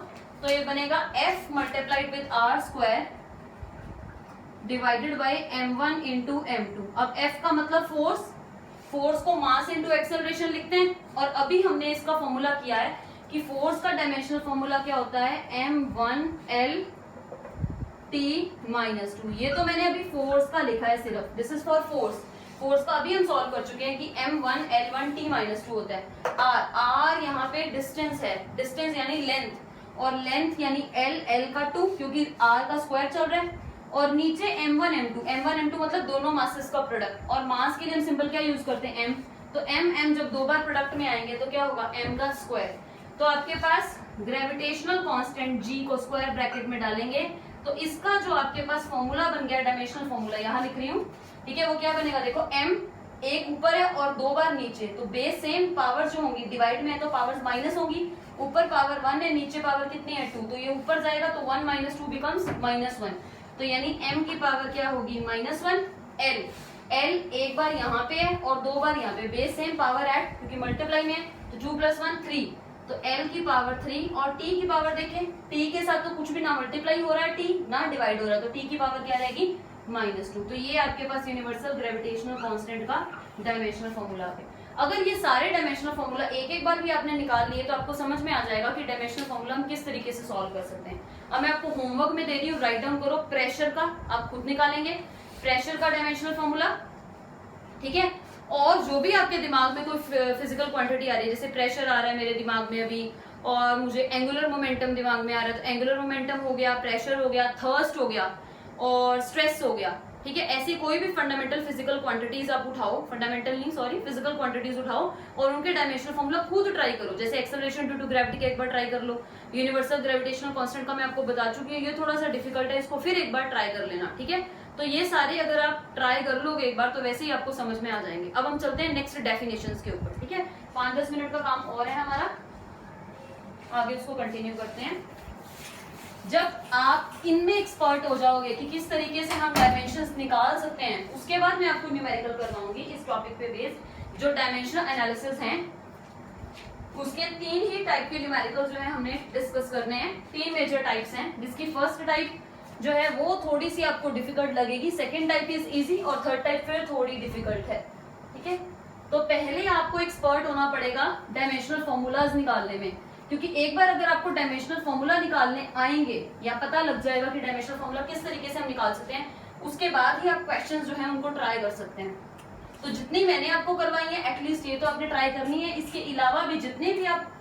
तो ये बनेगा f multiplied with r square divided by m1 into m2। अब f का मतलब फोर्स को मास इंटू एक्सेलरेशन लिखते हैं, और अभी हमने इसका फॉर्मूला किया है कि फोर्स का डायमेंशनल फॉर्मूला क्या होता है, m1l t माइनस 2। ये तो मैंने अभी फोर्स का लिखा है सिर्फ, दिस इज फॉर फोर्स का अभी हम सॉल्व कर चुके हैं कि m1 l1 t माइनस 2 होता है। r यहाँ पे डिस्टेंस है, डिस्टेंस यानी लेंथ, और लेंथ यानी l का 2 क्योंकि r का स्क्वायर चल रहा है, और नीचे m1 m2 मतलब दोनों मासेस का प्रोडक्ट, और मास के लिए हम सिंपल क्या यूज करते हैं, m। तो m जब दो बार प्रोडक्ट में आएंगे तो क्या होगा, m का स्क्वायर। तो आपके पास ग्रेविटेशनल कांस्टेंट g को स्क्वायर ब्रैकेट में डालेंगे तो इसका जो आपके पास फॉर्मूला बन गया, डायमेंशनल फॉर्मूला यहाँ लिख रही हूँ, ठीक है। वो क्या बनेगा, देखो m एक ऊपर है और 2 बार नीचे, तो बेस सेम, पावर जो होंगी डिवाइड में है तो पावर्स माइनस होगी, ऊपर पावर 1 है, नीचे पावर कितनी है 2, तो ये ऊपर जाएगा तो 1 - 2 बिकम्स -1। तो यानी m की पावर क्या होगी, -1। l एक बार यहाँ पे है और 2 बार यहाँ पे, बेस सेम, पावर ऐड, क्योंकि मल्टीप्लाई में है तो 2 + 1 3, तो l की पावर 3, और t की पावर देखें, t के साथ तो कुछ भी ना मल्टीप्लाई हो रहा है, t ना डिवाइड हो रहा है, तो t की पावर क्या रहेगी, -2। तो ये आपके पास यूनिवर्सल ग्रेविटेशनल कांस्टेंट का डायमेंशनल फॉर्मूला है। अगर ये सारे डायमेंशनल फॉर्मूला एक एक बार भी आपने निकाल लिए तो आपको समझ में आ जाएगा कि डायमेंशनल फॉर्मूला हम किस तरीके से सॉल्व कर सकते हैं। अब मैं आपको होमवर्क में दे रही हूँ, राइट डाउन करो प्रेशर का, आप खुद निकालेंगे प्रेशर का डायमेंशनल फॉर्मूला, ठीक है। और जो भी आपके दिमाग में कोई फिजिकल क्वांटिटी आ रही है, जैसे प्रेशर आ रहा है मेरे दिमाग में अभी, और मुझे एंगुलर मोमेंटम दिमाग में आ रहा है, तो एंगुलर मोमेंटम हो गया, प्रेशर हो गया, थर्स्ट हो गया और स्ट्रेस हो गया, ठीक है। ऐसी कोई भी फंडामेंटल फिजिकल क्वांटिटीज आप उठाओ, फंडामेंटल नहीं सॉरी फिजिकल क्वांटिटीज उठाओ और उनके डायमेंशनल फॉर्मूला खुद ट्राई करो। जैसे एक्सेलरेशन ड्यू टू ग्रेविटी का एक बार ट्राई कर लो, यूनिवर्सल ग्रेविटेशनल कांस्टेंट का मैं आपको बता चुकी हूँ, ये थोड़ा सा डिफिकल्ट है, इसको फिर एक बार ट्राई कर लेना, ठीक है। तो ये सारे अगर आप ट्राई कर लोगे एक बार तो वैसे ही आपको समझ में आ जाएंगे। अब हम चलते हैं नेक्स्ट डेफिनेशंस के ऊपर, ठीक है। 5-10 मिनट का काम और है हमारा, आगे उसको कंटिन्यू करते हैं। जब आप इनमें एक्सपर्ट हो जाओगे कि किस तरीके से हम डायमेंशंस निकाल सकते हैं, उसके बाद मैं आपको न्यूमेरिकल करवाऊंगी इस टॉपिक पे बेस्ड। जो डायमेंशनल एनालिसिस हैं उसके 3 ही टाइप के न्यूमेरिकल्स जो है हमने डिस्कस करने हैं। 3 मेजर टाइप्स हैं, जिसकी फर्स्ट टाइप जो है वो थोड़ी सी आपको डिफिकल्ट लगेगी, सेकेंड टाइप इज इजी और थर्ड टाइप फिर थोड़ी डिफिकल्ट है, ठीक है। तो पहले आपको एक्सपर्ट होना पड़ेगा डायमेंशनल फॉर्मूलाज निकालने में, क्योंकि एक बार अगर आपको डायमेंशनल फॉर्मूला निकालने आएंगे या पता लग जाएगा कि डायमेंशनल फॉर्मूला किस तरीके से हम निकाल सकते हैं, उसके बाद ही आप क्वेश्चंस जो है उनको ट्राई कर सकते हैं। तो जितनी मैंने आपको करवाई है एटलीस्ट ये तो आपने ट्राई करनी है, इसके अलावा भी जितने भी आप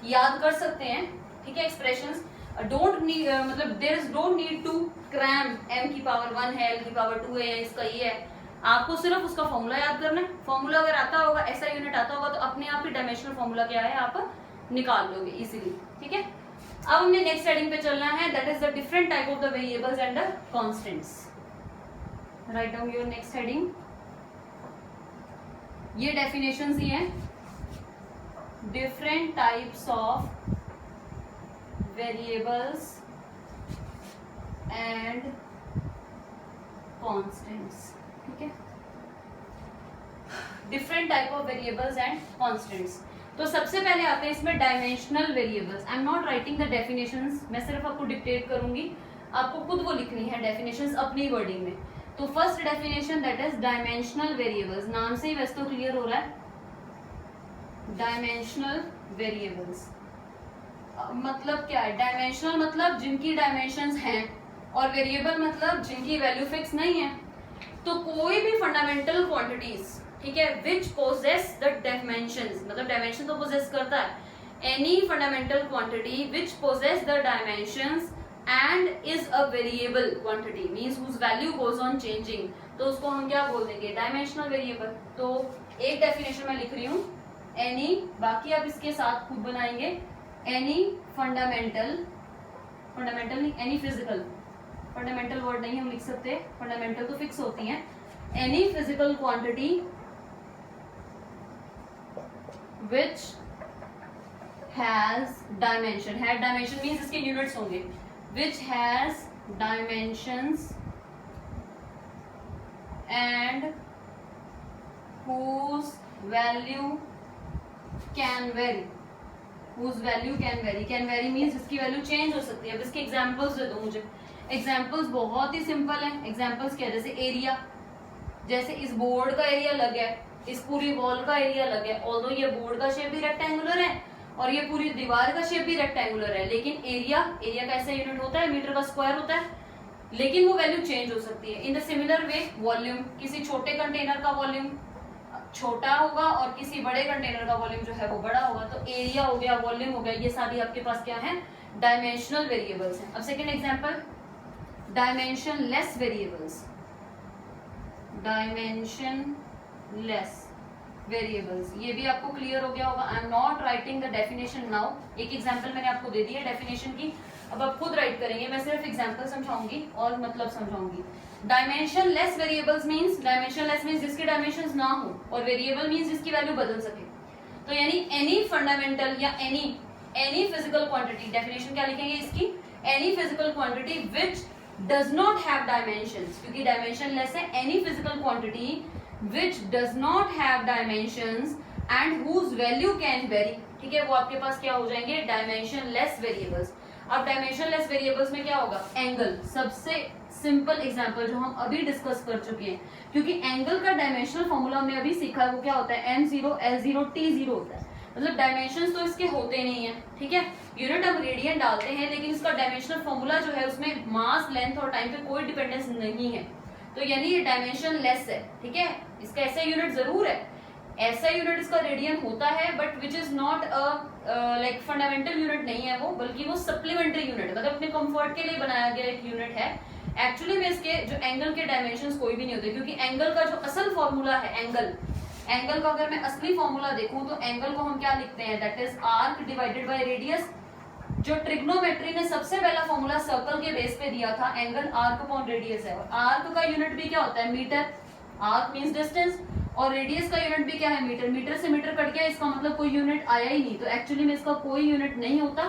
याद कर सकते हैं, ठीक है, एक्सप्रेशंस डोंट नीड, मतलब there is don't need to cram m की पावर 1 है, l की पावर 2 है, इसका ये है, आपको सिर्फ उसका फॉर्मूला याद करना है। फॉर्मूला अगर आता होगा, ऐसा यूनिट आता होगा, तो अपने आप ही डायमेंशनल फॉर्मूला क्या है आप निकाल लोगे इजीली, ठीक है। अब हमने नेक्स्ट हेडिंग पे चलना है, that is the different type of the variables and the constants. Write down your next heading. ये डेफिनेशंस ही हैं, different types of variables and constants, ठीक है। Different type of variables and constants. तो सबसे पहले आते हैं इसमें dimensional variables. I am not writing the definitions, मैं सिर्फ आपको डिक्टेट करूंगी, आपको खुद वो लिखनी है डेफिनेशंस अपनी वर्डिंग में। तो first definition that is dimensional variables, नाम से ही वैसे तो क्लियर हो रहा है, डायमेंशनल वेरिएबल्स मतलब क्या है? डायमेंशनल मतलब जिनकी डायमेंशंस हैं और वेरिएबल मतलब जिनकी वैल्यू फिक्स नहीं है। तो कोई भी फंडामेंटल क्वांटिटीज, ठीक है, विच पोजेस द डायमेंशंस, मतलब डायमेंशन तो पोजेस करता है, any fundamental quantity which possess the dimensions and is a variable quantity means whose value goes on changing, तो उसको हम क्या बोल देंगे? Dimensional variable. तो एक डेफिनेशन मैं लिख रही हूँ, एनी, बाकी आप इसके साथ खुद बनाएंगे, एनी फंडामेंटल नहीं, एनी फिजिकल, फंडामेंटल वर्ड नहीं हम लिख सकते, फंडामेंटल तो फिक्स होती हैं, any physical quantity which has dimension, had dimension means इसके यूनिट्स होंगे, which has dimensions and whose value can vary, whose value can vary, can vary means इसकी वैल्यू चेंज हो सकती है। अब इसके एग्जांपल्स दे दो मुझे। एग्जांपल्स बहुत ही सिंपल है। एग्जांपल्स क्या है? जैसे एरिया, जैसे इस बोर्ड का एरिया अलग है, इस पूरी वॉल का एरिया अलग है, ऑल्दो ये बोर्ड का शेप भी रेक्टेंगुलर है और ये पूरी दीवार का शेप भी रेक्टेंगुलर है, लेकिन एरिया का ऐसा यूनिट होता है, मीटर का स्क्वायर होता है, लेकिन वो वैल्यू चेंज हो सकती है। In the similar way volume, किसी छोटे कंटेनर का वॉल्यूम छोटा होगा और किसी बड़े कंटेनर का वॉल्यूम जो है वो बड़ा होगा। तो एरिया हो गया, वॉल्यूम हो गया, ये सारी आपके पास क्या है? डायमेंशनल वेरिएबल्स हैं। अब second example, dimension less variables, dimension less variables, ये भी आपको क्लियर हो गया होगा। I am not writing the definition now, एक एग्जांपल मैंने आपको दे दी है डेफिनेशन की, अब आप खुद राइट करेंगे, मैं सिर्फ एग्जांपल समझाऊंगी और मतलब समझाऊंगी। Dimensionless variables means, dimensionless means जिसकी डायमेंशंस ना हो, और वेरिएबल मींस जिसकी वैल्यू बदल सके। तो यानी एनी फंडामेंटल या एनी फिजिकल क्वांटिटी, डेफिनेशन क्या लिखेंगे इसकी? Any physical quantity which does not have dimensions, क्योंकि डायमेंशन लेस है, any physical quantity which does not have dimensions and whose value can vary, ठीक है, वो आपके पास क्या हो जाएंगे? Dimension less variables. अब डायमेंशन लेस वेरिएबल्स में क्या होगा? एंगल, सबसे सिंपल एग्जांपल जो हम अभी डिस्कस कर चुके हैं, क्योंकि एंगल का डायमेंशनल फॉर्मूला हमने अभी सीखा है, वो क्या होता है m0 l0 t0 होता है। मतलब डायमेंशंस तो इसके होते नहीं है, ठीक है। यूनिट हम रेडियन डालते हैं, लेकिन इसका डायमेंशनल फॉर्मूला जो है उसमें मास, लेंथ और टाइम पे कोई डिपेंडेंस नहीं है, तो यानी ये डायमेंशन लेस है, ठीक है। इसका ऐसा यूनिट जरूर है, ऐसा यूनिट इसका रेडियन होता है, but which is not like fundamental unit नहीं है वो, बल्कि वो सप्लीमेंट्री यूनिट है, मतलब अपने कंफर्ट के लिए बनाया गया एक यूनिट है। एक्चुअली में इसके जो एंगल के डायमेंशंस कोई भी नहीं होते, क्योंकि एंगल का जो असल फॉर्मूला है, एंगल का अगर मैं असली फॉर्मूला देखूं तो एंगल को हम क्या लिखते हैं, that is arc divided by radius. जो ट्रिग्नोमेट्री ने सबसे पहला फॉर्मूला सर्कल के बेस पे दिया था, एंगल आर्क अपॉन रेडियस है, और आर्क का यूनिट भी क्या होता है, मीटर। आर्क मींस डिस्टेंस, और रेडियस का यूनिट भी क्या है, मीटर। मीटर से मीटर कट गया, इसका मतलब कोई यूनिट आया ही नहीं, तो एक्चुअली में इसका कोई यूनिट नहीं होता।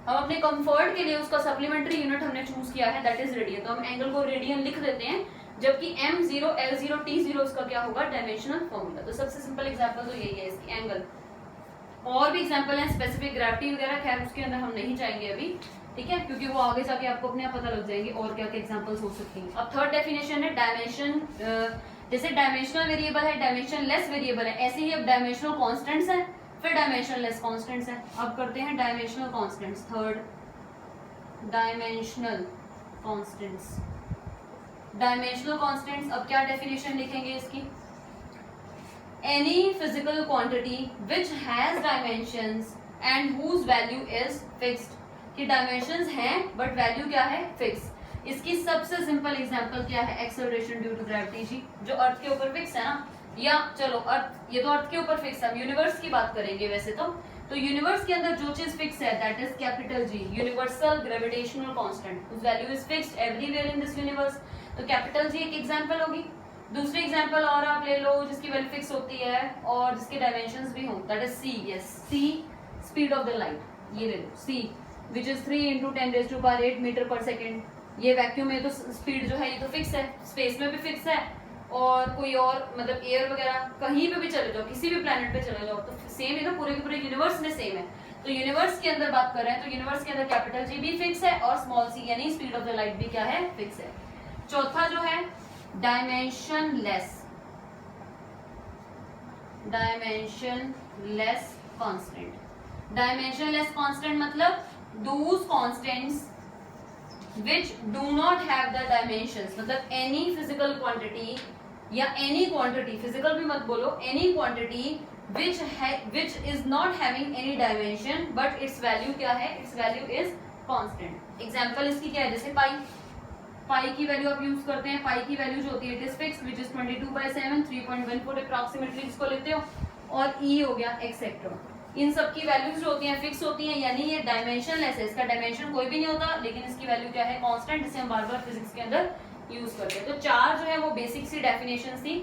हम अपने कंफर्ट के लिए उसका सप्लीमेंट्री यूनिट हमने चूज किया है, दैट इज रेडियन, तो हम एंगल को रेडियन लिख देते हैं, जबकि m0 l0 t0 उसका क्या होगा, डायमेंशनल फॉर्मूला। तो सबसे सिंपल एग्जांपल तो यही है इसकी, एंगल। और भी एग्जांपल है स्पेसिफिक ग्रेविटी वगैरह, खैर उसके अंदर हम नहीं जाएंगे अभी, ठीक है, क्योंकि वो आगे जाके आपको अपने आप पता लग जाएंगे और क्या क्या एग्जांपल्स हो सकती हैं। अब थर्ड डेफिनेशन है डायमेंशन। जैसे डायमेंशनल वेरिएबल है, डायमेंशन लेस वेरिएबल है, ऐसे ही अब डायमेंशनल कांस्टेंट्स है, फिर डायमेंशन लेस कांस्टेंट्स है। अब करते हैं dimensional constants, third dimensional constants. Dimensional constants, अब क्या डेफिनेशन लिखेंगे इसकी, any physical quantity which has dimensions and whose value is fixed, कि डायमेंशंस हैं बट वैल्यू क्या है, फिक्स। इसकी सबसे सिंपल एग्जांपल क्या है, acceleration due to gravity g, जो अर्थ के ऊपर फिक्स है ना, या चलो अर्थ, ये तो अर्थ के ऊपर फिक्स है, यूनिवर्स की बात करेंगे वैसे तो यूनिवर्स के अंदर जो चीज फिक्स है that is capital G, universal gravitational constant, whose value is fixed everywhere in this universe. तो कैपिटल जी एक एग्जांपल होगी। दूसरी एग्जांपल और आप ले लो जिसकी वैल्यू फिक्स होती है और जिसके डायमेंशंस भी हों, that is C, yes, C speed of the light, ये ले लो C, which is 3 × 10⁸ metre per second. ये वैक्यूम में तो स्पीड जो है ये तो फिक्स है, स्पेस में भी फिक्स है, और कोई और मतलब एयर वगैरह कहीं पे भी चले जाओ, किसी भी प्लेनेट पे चले जाओ तो सेम है ना, पूरे के पूरे यूनिवर्स में सेम है। तो यूनिवर्स के अंदर बात कर रहे हैं तो यूनिवर्स के अंदर कैपिटल जी भी फिक्स है और स्मॉल सी यानी स्पीड ऑफ द लाइट भी क्या है, फिक्स है। चौथा जो है dimensionless constant. Dimensionless constant मतलब those constants which do not have the dimensions, मतलब any physical quantity या any quantity, physical भी मत बोलो, any quantity which is not having any dimension but its value क्या है, its value is constant। example इसकी क्या है, जैसे पाई की वैल्यू आप यूज करते हैं, पाई की वैल्यू जो होती है it is fix which is 22/7 3.14 approximately इसको लेते हो, और ई हो गया एक्सेट्रा। इन सब की वैल्यूज जो होती हैं फिक्स होती हैं, यानी ये डायमेंशन लेस है, इसका डायमेंशन कोई भी नहीं होता, लेकिन इसकी वैल्यू क्या है, कांस्टेंट, जिसे हम बार बार फिजिक्स के अंदर यूज करते हैं। तो चार जो है वो बेसिक सी डेफिनेशन थी।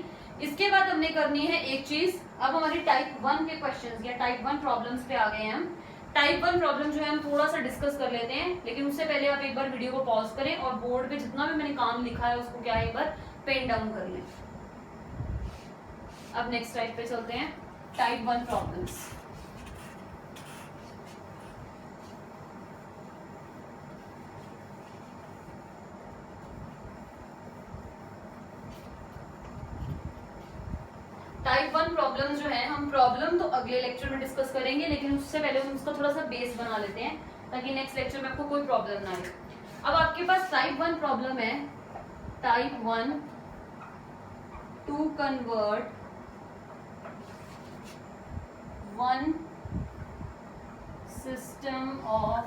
इसके बाद हमने करनी है एक चीज, अब हमारी टाइप 1 के क्वेश्चंस या टाइप 1 प्रॉब्लम्स पे आ गए हैं हम। टाइप 1 प्रॉब्लम जो है हम थोड़ा सा डिस्कस कर लेते हैं, लेकिन उससे पहले आप एक बार वीडियो को पॉज करें और बोर्ड पे जितना भी मैंने काम लिखा है उसको क्या है एक बार पेन डाउन कर लें। अब नेक्स्ट टाइप पे चलते हैं, टाइप 1 प्रॉब्लम्स। टाइप 1 प्रॉब्लम जो है, हम प्रॉब्लम तो अगले लेक्चर में डिस्कस करेंगे, लेकिन उससे पहले हम उसका थोड़ा सा बेस बना लेते हैं ताकि नेक्स्ट लेक्चर में आपको कोई प्रॉब्लम ना आए। अब आपके पास टाइप 1 प्रॉब्लम है, type 1 to convert one system of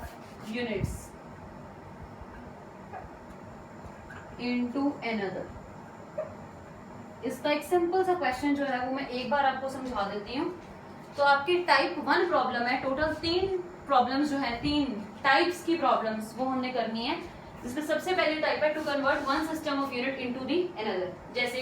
units into another. इसका एक सिंपल सा क्वेश्चन जो है वो मैं एक बार आपको समझा देती हूँ। तो आपकी टाइप 1 प्रॉब्लम है, टोटल 3 प्रॉब्लम्स जो है, 3 टाइप्स की प्रॉब्लम्स वो हमने करनी है। जिसमें सबसे पहली टाइप है to convert one system of unit into the another. जैसे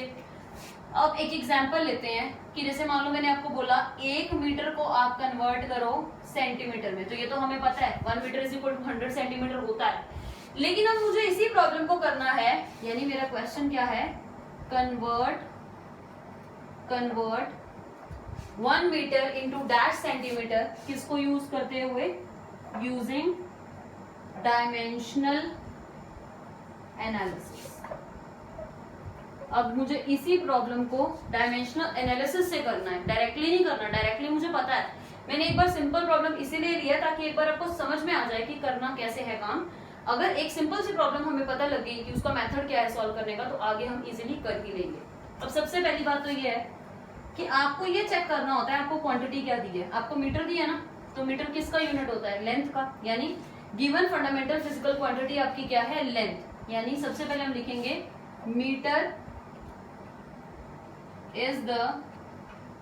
अब एक एग्जांपल लेते हैं कि जैसे मान लो मैंने आपको बोला 1 मीटर को आप कन्वर्ट करो सेंटीमीटर में, तो ये तो हमें पता है 1 metre is equal to 100 centimetre होता है। लेकिन अब मुझे इसी प्रॉब्लम को करना है, यानी मेरा क्वेश्चन क्या है, convert 1 metre into dash centimetre, किसको यूज करते हुए, यूजिंग डायमेंशनल एनालिसिस। अब मुझे इसी प्रॉब्लम को डायमेंशनल एनालिसिस से करना है, डायरेक्टली नहीं करना। डायरेक्टली मुझे पता है, मैंने एक बार सिंपल प्रॉब्लम इसीलिए लिया ताकि एक बार आपको समझ में आ जाए कि करना कैसे है काम। अगर एक सिंपल सी प्रॉब्लम हमें पता लग गई कि उसका मेथड क्या है सॉल्व करने का, तो आगे हम इजीली कर ही लेंगे। अब सबसे पहली बात तो ये है कि आपको ये चेक करना होता है आपको क्वांटिटी क्या दी है। आपको मीटर दिया ना, तो मीटर किसका यूनिट होता है? लेंथ का। यानी गिवन फंडामेंटल फिजिकल क्वांटिटी आपकी क्या है? लेंथ। यानी सबसे पहले हम लिखेंगे metre is the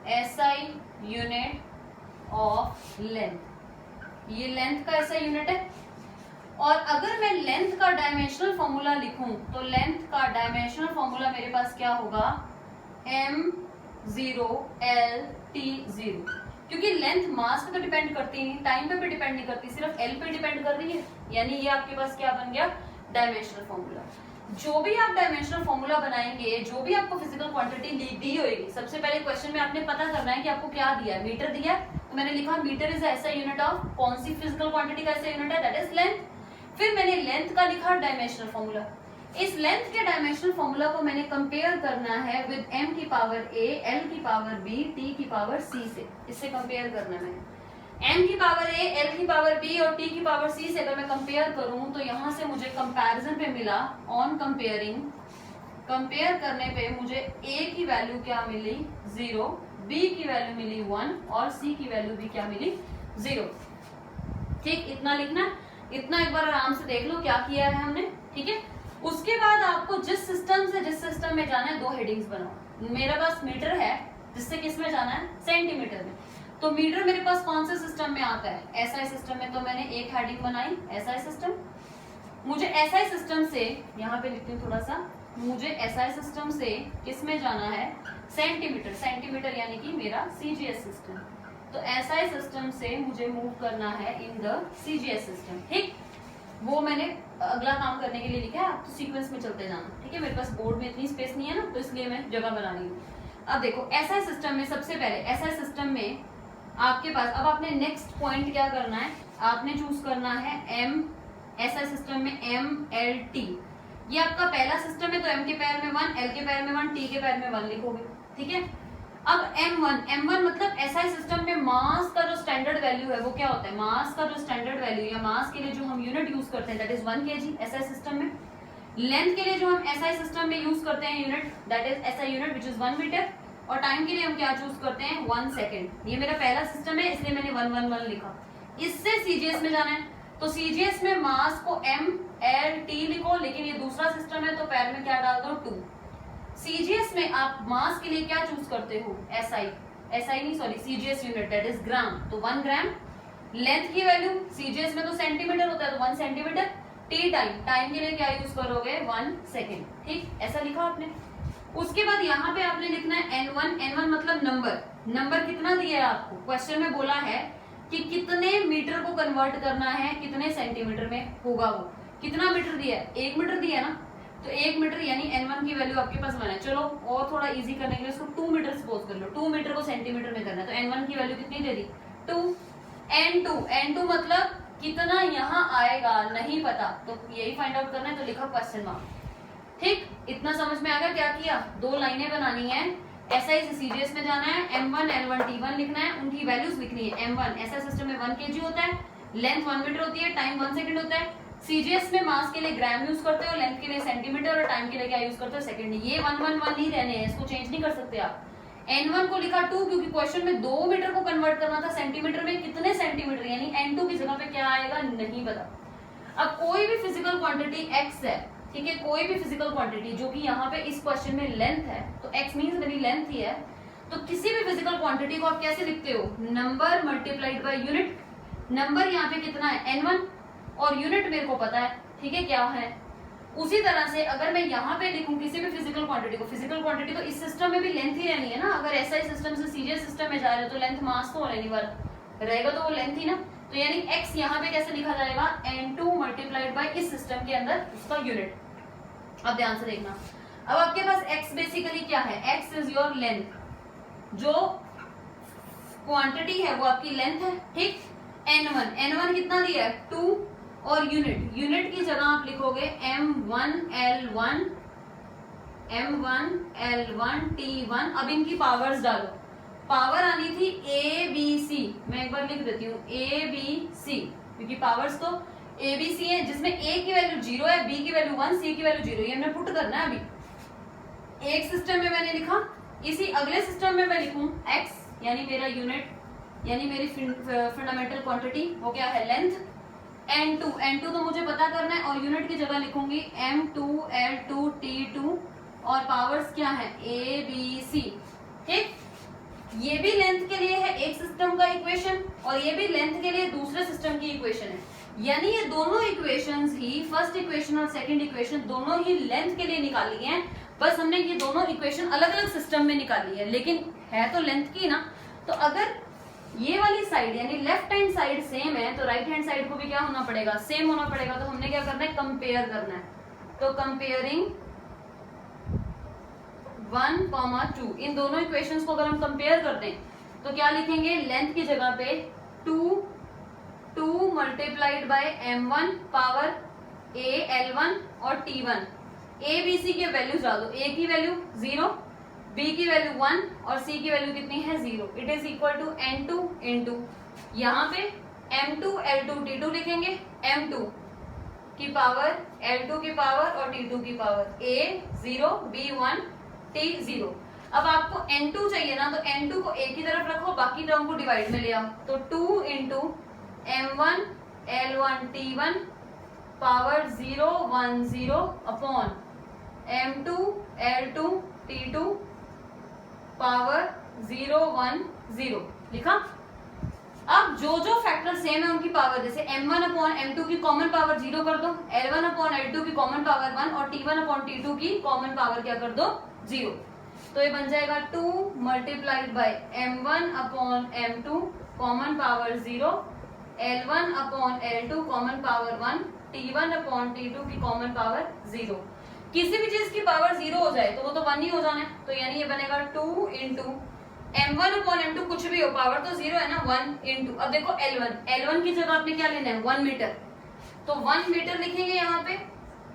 SI unit of length. ये लेंथ का एसआई यूनिट है। और अगर मैं लेंथ का डायमेंशनल फॉर्मूला लिखूं तो लेंथ का डायमेंशनल फॉर्मूला मेरे पास क्या होगा? m0 l t0। क्योंकि लेंथ मास पे तो डिपेंड करती नहीं, टाइम पे भी डिपेंड नहीं करती, सिर्फ l पे डिपेंड कर रही है। यानी ये आपके पास क्या बन गया? Dimensional formula. जो भी आप डायमेंशनल फॉर्मूला बनाएंगे, जो भी आपको फिजिकल क्वांटिटी दी होगी, सबसे पहले क्वेश्चन में आपने पता करना है कि आपको क्या दिया है। मीटर दिया है तो मैंने लिखा मीटर इज ऐसा यूनिट ऑफ कौन सी फिजिकल क्वांटिटी का ऐसा यूनिट है? That is length. फिर मैंने लेंथ का लिखा डायमेंशनल फॉर्मूला। इस लेंथ के डायमेंशनल फॉर्मूला को मैंने कंपेयर करना है विद m की पावर a, l की पावर b, t की पावर c से। इससे कंपेयर करना है मैंने m की पावर a, l की पावर b और t की पावर c से। अगर मैं कंपेयर करूं तो यहां से मुझे कंपैरिजन पे मिला, ऑन कंपेयरिंग, कंपेयर करने पे मुझे a की वैल्यू क्या मिली? 0, b की वैल्यू मिली 1 और c की वैल्यू भी क्या मिली? 0। ठीक, इतना लिखना। इतना एक बार आराम से देख लो क्या किया है हमने। ठीक है, उसके बाद आपको जिस सिस्टम से जिस सिस्टम में जाना है, दो हेडिंग्स बनाओ। मेरा पास मीटर है, जिससे किस में जाना है? सेंटीमीटर में। तो मीटर मेरे पास कौन से सिस्टम में आता है? एसआई सिस्टम में। तो मैंने एक हेडिंग बनाई एसआई सिस्टम। मुझे एसआई सिस्टम से, यहाँ पे लिखती हूँ थोड़ा सा, मुझे एसआई सिस्टम से किस में जाना है? सेंटीमीटर। सेंटीमीटर यानी कि मेरा सीजीएस सिस्टम। तो एसआई सिस्टम से मुझे मूव करना है इन द सीजीएस सिस्टम। ठीक, वो मैंने अगला काम करने के लिए लिखा है, आप तो सीक्वेंस में चलते जाना। ठीक है, मेरे पास बोर्ड में इतनी स्पेस नहीं है ना, तो इसलिए मैं जगह बना रही हूँ। अब देखो एसआई सिस्टम में, सबसे पहले एसआई सिस्टम में आपके पास, अब आपने नेक्स्ट पॉइंट क्या करना है? आपने चूज करना है एम। एसआई सिस्टम में एम एल टी, ये आपका पहला सिस्टम है, तो एम के पैर में 1, एल के पैर में 1, टी के पैर में 1 लिखोगे। ठीक है, अब m1 मतलब एसआई सिस्टम में मास का जो स्टैंडर्ड वैल्यू है वो क्या होता है? मास का जो स्टैंडर्ड वैल्यू या मास के लिए जो हम यूनिट यूज करते हैं that is 1 kg SI system में। लेंथ के लिए जो हम एसआई सिस्टम में यूज करते हैं unit that is SI unit which is 1 metre. और टाइम के लिए हम क्या चूज करते हैं? 1 सेकेंड। ये मेरा पहला सिस्टम है, इसलिए मैंने 111 लिखा। इससे सीजीएस में जाना है, तो सीजीएस में मास को m l t लिखो, लेकिन ये दूसरा सिस्टम है तो पैर में क्या डाल दो? 2। सीजीएस में आप मास के लिए क्या चूज करते हो? एसआई, एसआई नहीं sorry CGS unit that is gram, तो 1 ग्राम। लेंथ की वैल्यू सीजीएस में तो सेंटीमीटर होता है, तो 1 सेंटीमीटर। टी टाइम, टाइम के लिए क्या यूज करोगे? 1 सेकेंड। ठीक, ऐसा लिखा आपने। उसके बाद यहाँ पे आपने लिखना है n1। n1 मतलब नंबर। नंबर कितना दिया है आपको? क्वेश्चन में बोला है कि कितने मीटर को कन्वर्ट करना है कितने सेंटीमीटर में होगा। वो कितना मीटर दिया है? 1 मीटर दिया है ना, तो 1 मीटर यानी n1 की वैल्यू आपके पास 1 है। चलो और थोड़ा इजी करने के लिए इसको 2 मीटर सपोज कर लो। 2 मीटर को सेंटीमीटर में करना है, तो n1 की वैल्यू कितनी दे दी? 2। n2 मतलब कितना यहाँ आएगा नहीं पता, तो यही फाइंड आउट करना है, तो लिखा क्वेश्चन मार्क। ठीक, इतना समझ में आ गया क्या किया? 2 लाइनें बनानी है। एसआई से सीजीएस में जाना है, m1 l1 t1 लिखना है, उनकी वैल्यूज लिखनी है। m1 एसआई सिस्टम में 1 kg होता है, लेंथ 1 मीटर होती है, टाइम 1 सेकंड होता है। सीजीएस में मास के लिए ग्राम यूज करते हो, लेंथ के लिए सेंटीमीटर और टाइम के लिए क्या यूज करते हो? सेकंड। ये 111 ही रहने हैं, इसको चेंज नहीं कर सकते आप। n1 को लिखा 2 क्योंकि क्वेश्चन में 2 मीटर को कन्वर्ट करना था सेंटीमीटर में, कितने सेंटीमीटर, यानी n2 की जगह पे क्या आएगा नहीं पता। अब कोई भी फिजिकल क्वांटिटी x है, ठीक है, कोई भी फिजिकल क्वांटिटी जो कि यहाँ पे इस क्वेश्चन में लेंथ है, तो x मींस मेरी लेंथ ही है, तो किसी भी फिजिकल क्वांटिटी को आप कैसे लिखते हो? Number multiplied by unit. Number यहाँ पे कितना है? n1 और यूनिट मेरे को पता है, ठीक है क्या है। उसी तरह से अगर मैं यहाँ पे लिखूं किसी भी फिजिकल क्वांटिटी को, फिजिकल क्वांटिटी तो इस सिस्टम में भी लेंथ ही रहनी है ना। अगर एसआई सिस्टम से सीजीएस सिस्टम में जा रहे हो तो लेंथ मास तो रहने वाला रहेगा, तो वो लेंथ ही ना। तो यानी x यहाँ पे कैसे लिखा जाएगा? n2 मल्टीप्लाइड बाय इस सिस्टम के अंदर उसका यूनिट। अब ध्यान से देखना, अब आपके पास x बेसिकली क्या है? x इज योर लेंथ, जो क्वांटिटी है वो आपकी लेंथ है। ठीक, n1 कितना दिया है? 2 और यूनिट की जगह आप लिखोगे m1 l1 M1 L1 T1। अब इनकी पावर्स डालो, पावर आनी थी ए बी सी, मैं एक बार लिख देती हूँ ए बी सी, क्योंकि पावर्स तो ए बी सी है, जिसमें ए की वैल्यू 0 है, बी की वैल्यू 1, सी की वैल्यू 0, ये हमने पुट करना है। अभी एक सिस्टम में मैंने लिखा, इसी अगले सिस्टम में मैं लिखूं x यानी मेरा यूनिट यानी मेरी फंडामेंटल क्वांटिटी, वो क्या है लेंथ, n2 तो मुझे पता करना है, और यूनिट की जगह लिखूंगी m2 l2 t2, और पावर्स क्या है a b c। ठीक, ये भी लेंथ के लिए है एक सिस्टम का इक्वेशन, और ये भी लेंथ के लिए दूसरे सिस्टम की इक्वेशन है, यानी ये दोनों इक्वेशंस ही, फर्स्ट इक्वेशन और सेकंड इक्वेशन दोनों ही लेंथ के लिए निकाली हैं, बस हमने ये दोनों इक्वेशन अलग अलग सिस्टम में निकाली है, लेकिन है तो लेंथ की ना। तो अगर ये वाली साइड यानी लेफ्ट हैंड साइड सेम है, तो राइट हैंड साइड को भी क्या होना पड़ेगा, सेम होना पड़ेगा। तो हमने क्या करना है, कंपेयर करना है। तो कंपेयरिंग 1, 2, इन दोनों इक्वेशंस को अगर हम कंपेयर करते हैं तो क्या लिखेंगे, लेंथ की जगह पे 2 multiplied bye m1 power a l1 और t1। ए बी सी के वैल्यूज डाल दो, ए की वैल्यू 0, बी की वैल्यू 1 और सी की वैल्यू कितनी है 0। It is equal to n2 into, यहाँ पे m2 l2 t2 लिखेंगे, m2 की पावर l2 की पावर और t2 की पावर, a 0 b 1 t 0। अब आपको n2 चाहिए ना, तो n2 को a की तरफ रखो, बाकी टर्म को डिवाइड में ले आओ, तो 2 into m1 l1 t1 power 0 1 0 upon m2 l2 t2 power 0 1 0 लिखा। अब जो जो फैक्टर सेम है उनकी पावर, जैसे m1 अपॉन m2 की कॉमन पावर 0 कर दो, l1 अपॉन l2 की कॉमन पावर 1 और t1 अपॉन t2 की कॉमन पावर क्या कर दो 0। तो ये बन जाएगा 2 multiplied bye m1 upon m2 common power 0, l1 upon l2 common power 1, t1 upon t2 की कॉमन पावर 0। किसी भी चीज की पावर 0 हो जाए तो वो तो 1 ही हो जाना है, तो यानी ये बनेगा 2 इंटू m1 अपॉन m2 कुछ भी हो, पावर तो 0 है ना, 1 इंटू, अब देखो l1 की जगह आपने क्या लेना है 1 मीटर, तो 1 मीटर लिखेंगे यहाँ पे।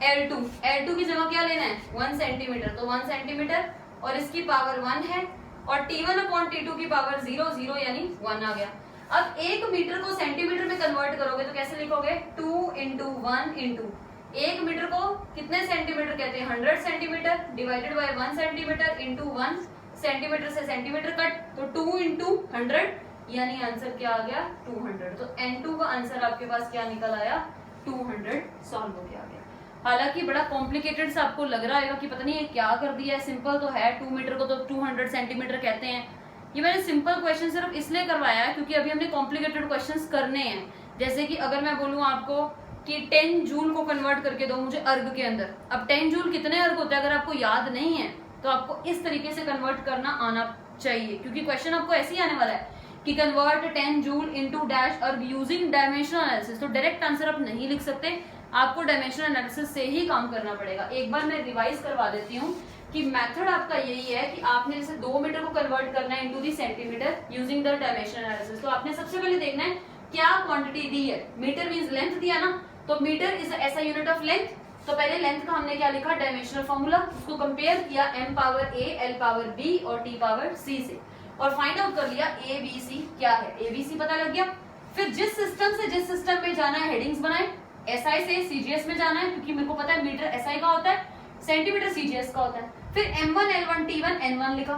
l2 की जगह क्या लेना है 1 सेंटीमीटर, तो 1 सेंटीमीटर, और इसकी पावर 1 है, और t1 अपॉन t2 की पावर 0 यानी 1 आ गया। अब 1 मीटर को सेंटीमीटर में कन्वर्ट करोगे तो कैसे लिखोगे, 2 इंटू 1 इंटू 1 मीटर को कितने सेंटीमीटर कहते हैं 100 centimetre, divided by 1 centimetre into 1 centimetre से सेंटीमीटर कट, तो 2 इंटू 100 यानी आंसर क्या आ गया 200। तो n2 का आंसर आपके पास क्या निकल आया 200 सॉल्व हो गया। हालांकि बड़ा कॉम्प्लिकेटेड सा आपको लग रहा है कि पता नहीं ये क्या कर दिया है, सिंपल तो है, 2 मीटर को तो 200 सेंटीमीटर कहते हैं। ये मैंने सिंपल क्वेश्चन सिर्फ इसलिए करवाया है क्योंकि अभी हमने कॉम्प्लिकेटेड क्वेश्चंस करने हैं। जैसे कि अगर मैं बोलूं आपको कि 10 जूल को कन्वर्ट करके दो मुझे अर्ग के अंदर, अब 10 जूल कितने अर्ग होते हैं अगर आपको याद नहीं है तो आपको इस तरीके से कन्वर्ट करना आना चाहिए, क्योंकि क्वेश्चन आपको ऐसे ही आने वाला है कि कन्वर्ट 10 जूल इनटू डैश अर्ग यूजिंग डायमेंशनल एनालिसिस। तो डायरेक्ट आंसर आप नहीं लिख सकते, आपको डायमेंशनल एनालिसिस से ही काम करना पड़ेगा। एक बार मैं रिवाइज करवा देती हूँ कि मेथड आपका यही है कि आपने जैसे 2 मीटर को कन्वर्ट करना है into the centimetre using the dimensional analysis. तो आपने सबसे पहले देखना है क्या क्वांटिटी दी है, मीटर मींस लेंथ दिया ना, तो मीटर इज ऐसा यूनिट ऑफ लेंथ। तो पहले लेंथ का हमने क्या लिखा डायमेंशनल फॉर्मूला, उसको कंपेयर किया m power a l power b और t पावर c से, और फाइंड आउट कर लिया a b c क्या है, a b c पता लग गया। फिर जिस सिस्टम से जिस सिस्टम में जाना है हेडिंग्स बनाए, SI से CGS में जाना है क्योंकि मेरे को पता है मीटर SI का होता है, सेंटीमीटर CGS का होता है। फिर m1 l1 t1 n1 लिखा,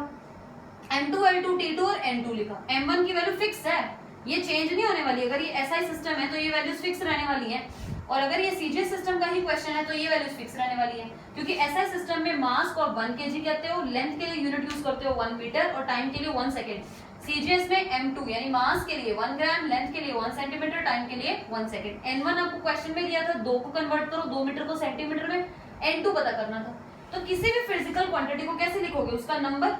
m2 l2 t2 और n2 लिखा। m1 की वैल्यू फिक्स है, ये चेंज नहीं होने वाली। अगर ये SI सिस्टम है तो ये वैल्यूज फिक्स रहने वाली हैं, और अगर ये CGS सिस्टम का ही क्वेश्चन है तो ये वैल्यूज फिक्स रहने वाली है, क्योंकि SI सिस्टम में मास को आप 1 kg कहते हो, लेंथ के लिए यूनिट यूज करते हो 1 मीटर और टाइम के लिए 1 सेकेंड। CGS में m2 यानी मास के लिए 1 ग्राम, लेंथ के लिए 1 सेंटीमीटर, टाइम के लिए 1 सेकेंड। n1 आपको क्वेश्चन में दिया था 2 को कन्वर्ट करो 2 मीटर को सेंटीमीटर में, n2 पता करना था। तो किसी भी फिजिकल क्वांटिटी को कैसे लिखोगे, उसका नंबर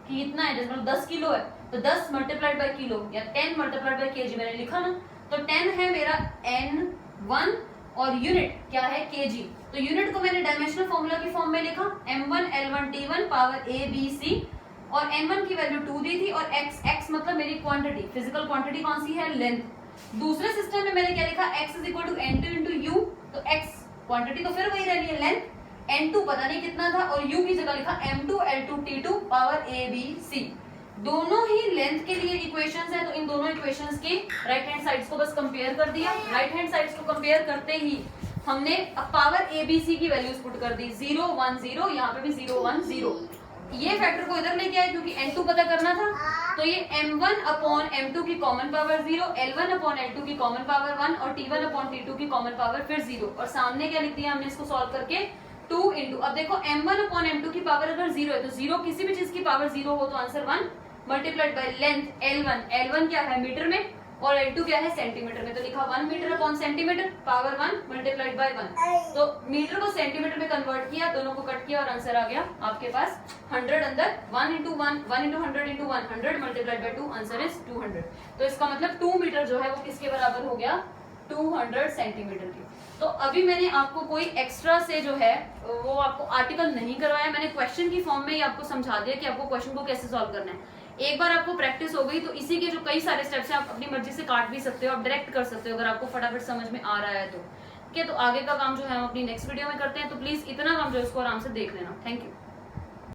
कि इतना है, जैसे 10 किलो है तो 10 मल्टीप्लाइड बाय किलो या 10 मल्टीप्लाइड बाय केजी मैंने लिखा ना, तो 10 है मेरा n1 और यूनिट क्या है केजी। तो यूनिट को मैंने डायमेंशनल फॉर्मूला की फॉर्म में लिखा m1 l1 t1 power a b c, और n1 की वैल्यू 2 दी थी, और x मतलब मेरी क्वांटिटी, फिजिकल क्वांटिटी कौन सी है लेंथ। दूसरे सिस्टम में मैंने क्या लिखा x is equal to n2 into u, तो x क्वांटिटी तो फिर वही रहनी है लेंथ, n2 पता नहीं कितना था और u की जगह लिखा m2 l2 t2 power a b c। दोनों ही लेंथ के लिए इक्वेशंस है, तो इन दोनों इक्वेशंस की राइट हैंड साइड्स को बस कंपेयर कर दिया। राइट हैंड साइड्स को कंपेयर करते ही हमने पावर ए बी सी की वैल्यूज पुट कर दी, 0 1 0, यहाँ पे भी 0 1 0। ये फैक्टर को इधर लेके आए क्योंकि n2 पता करना था, तो ये m1 अपॉन m2 की common power 0, l1 upon l2 की कॉमन पावर 1 और t1 अपॉन t2 की कॉमन पावर फिर 0। और सामने क्या लिख दिया हमने इसको सॉल्व करके 2 इंटू, अब देखो m1 अपॉन m2 की पावर अगर 0 है तो 0 किसी भी चीज की पावर 0 हो तो answer 1 multiplied by length l1 क्या है मीटर में और l2 क्या है सेंटीमीटर में, तो लिखा 1 metre upon centimetre power 1 multiplied by 1। तो मीटर को सेंटीमीटर में कन्वर्ट किया, दोनों को कट किया और आंसर आ गया आपके पास 100 अंदर 1 into 1 into 100 into 100 multiplied by 2 answer is 200। तो इसका मतलब 2 मीटर जो है वो किसके बराबर हो गया 200 सेंटीमीटर की। तो अभी मैंने आपको कोई एक्स्ट्रा से जो है वो आपको आर्टिकल नहीं करवाया, मैंने क्वेश्चन की फॉर्म में ही आपको समझा दिया कि आपको क्वेश्चन को कैसे सॉल्व करना है। एक बार आपको प्रैक्टिस हो गई तो इसी के जो कई सारे स्टेप्स हैं आप अपनी मर्जी से काट भी सकते हो, आप डायरेक्ट कर सकते हो अगर आपको फटाफट समझ में आ रहा है तो। ठीक है, तो आगे का काम जो है हम अपनी नेक्स्ट वीडियो में करते हैं, तो प्लीज इतना काम जो है इसको आराम से देख लेना। Thank you.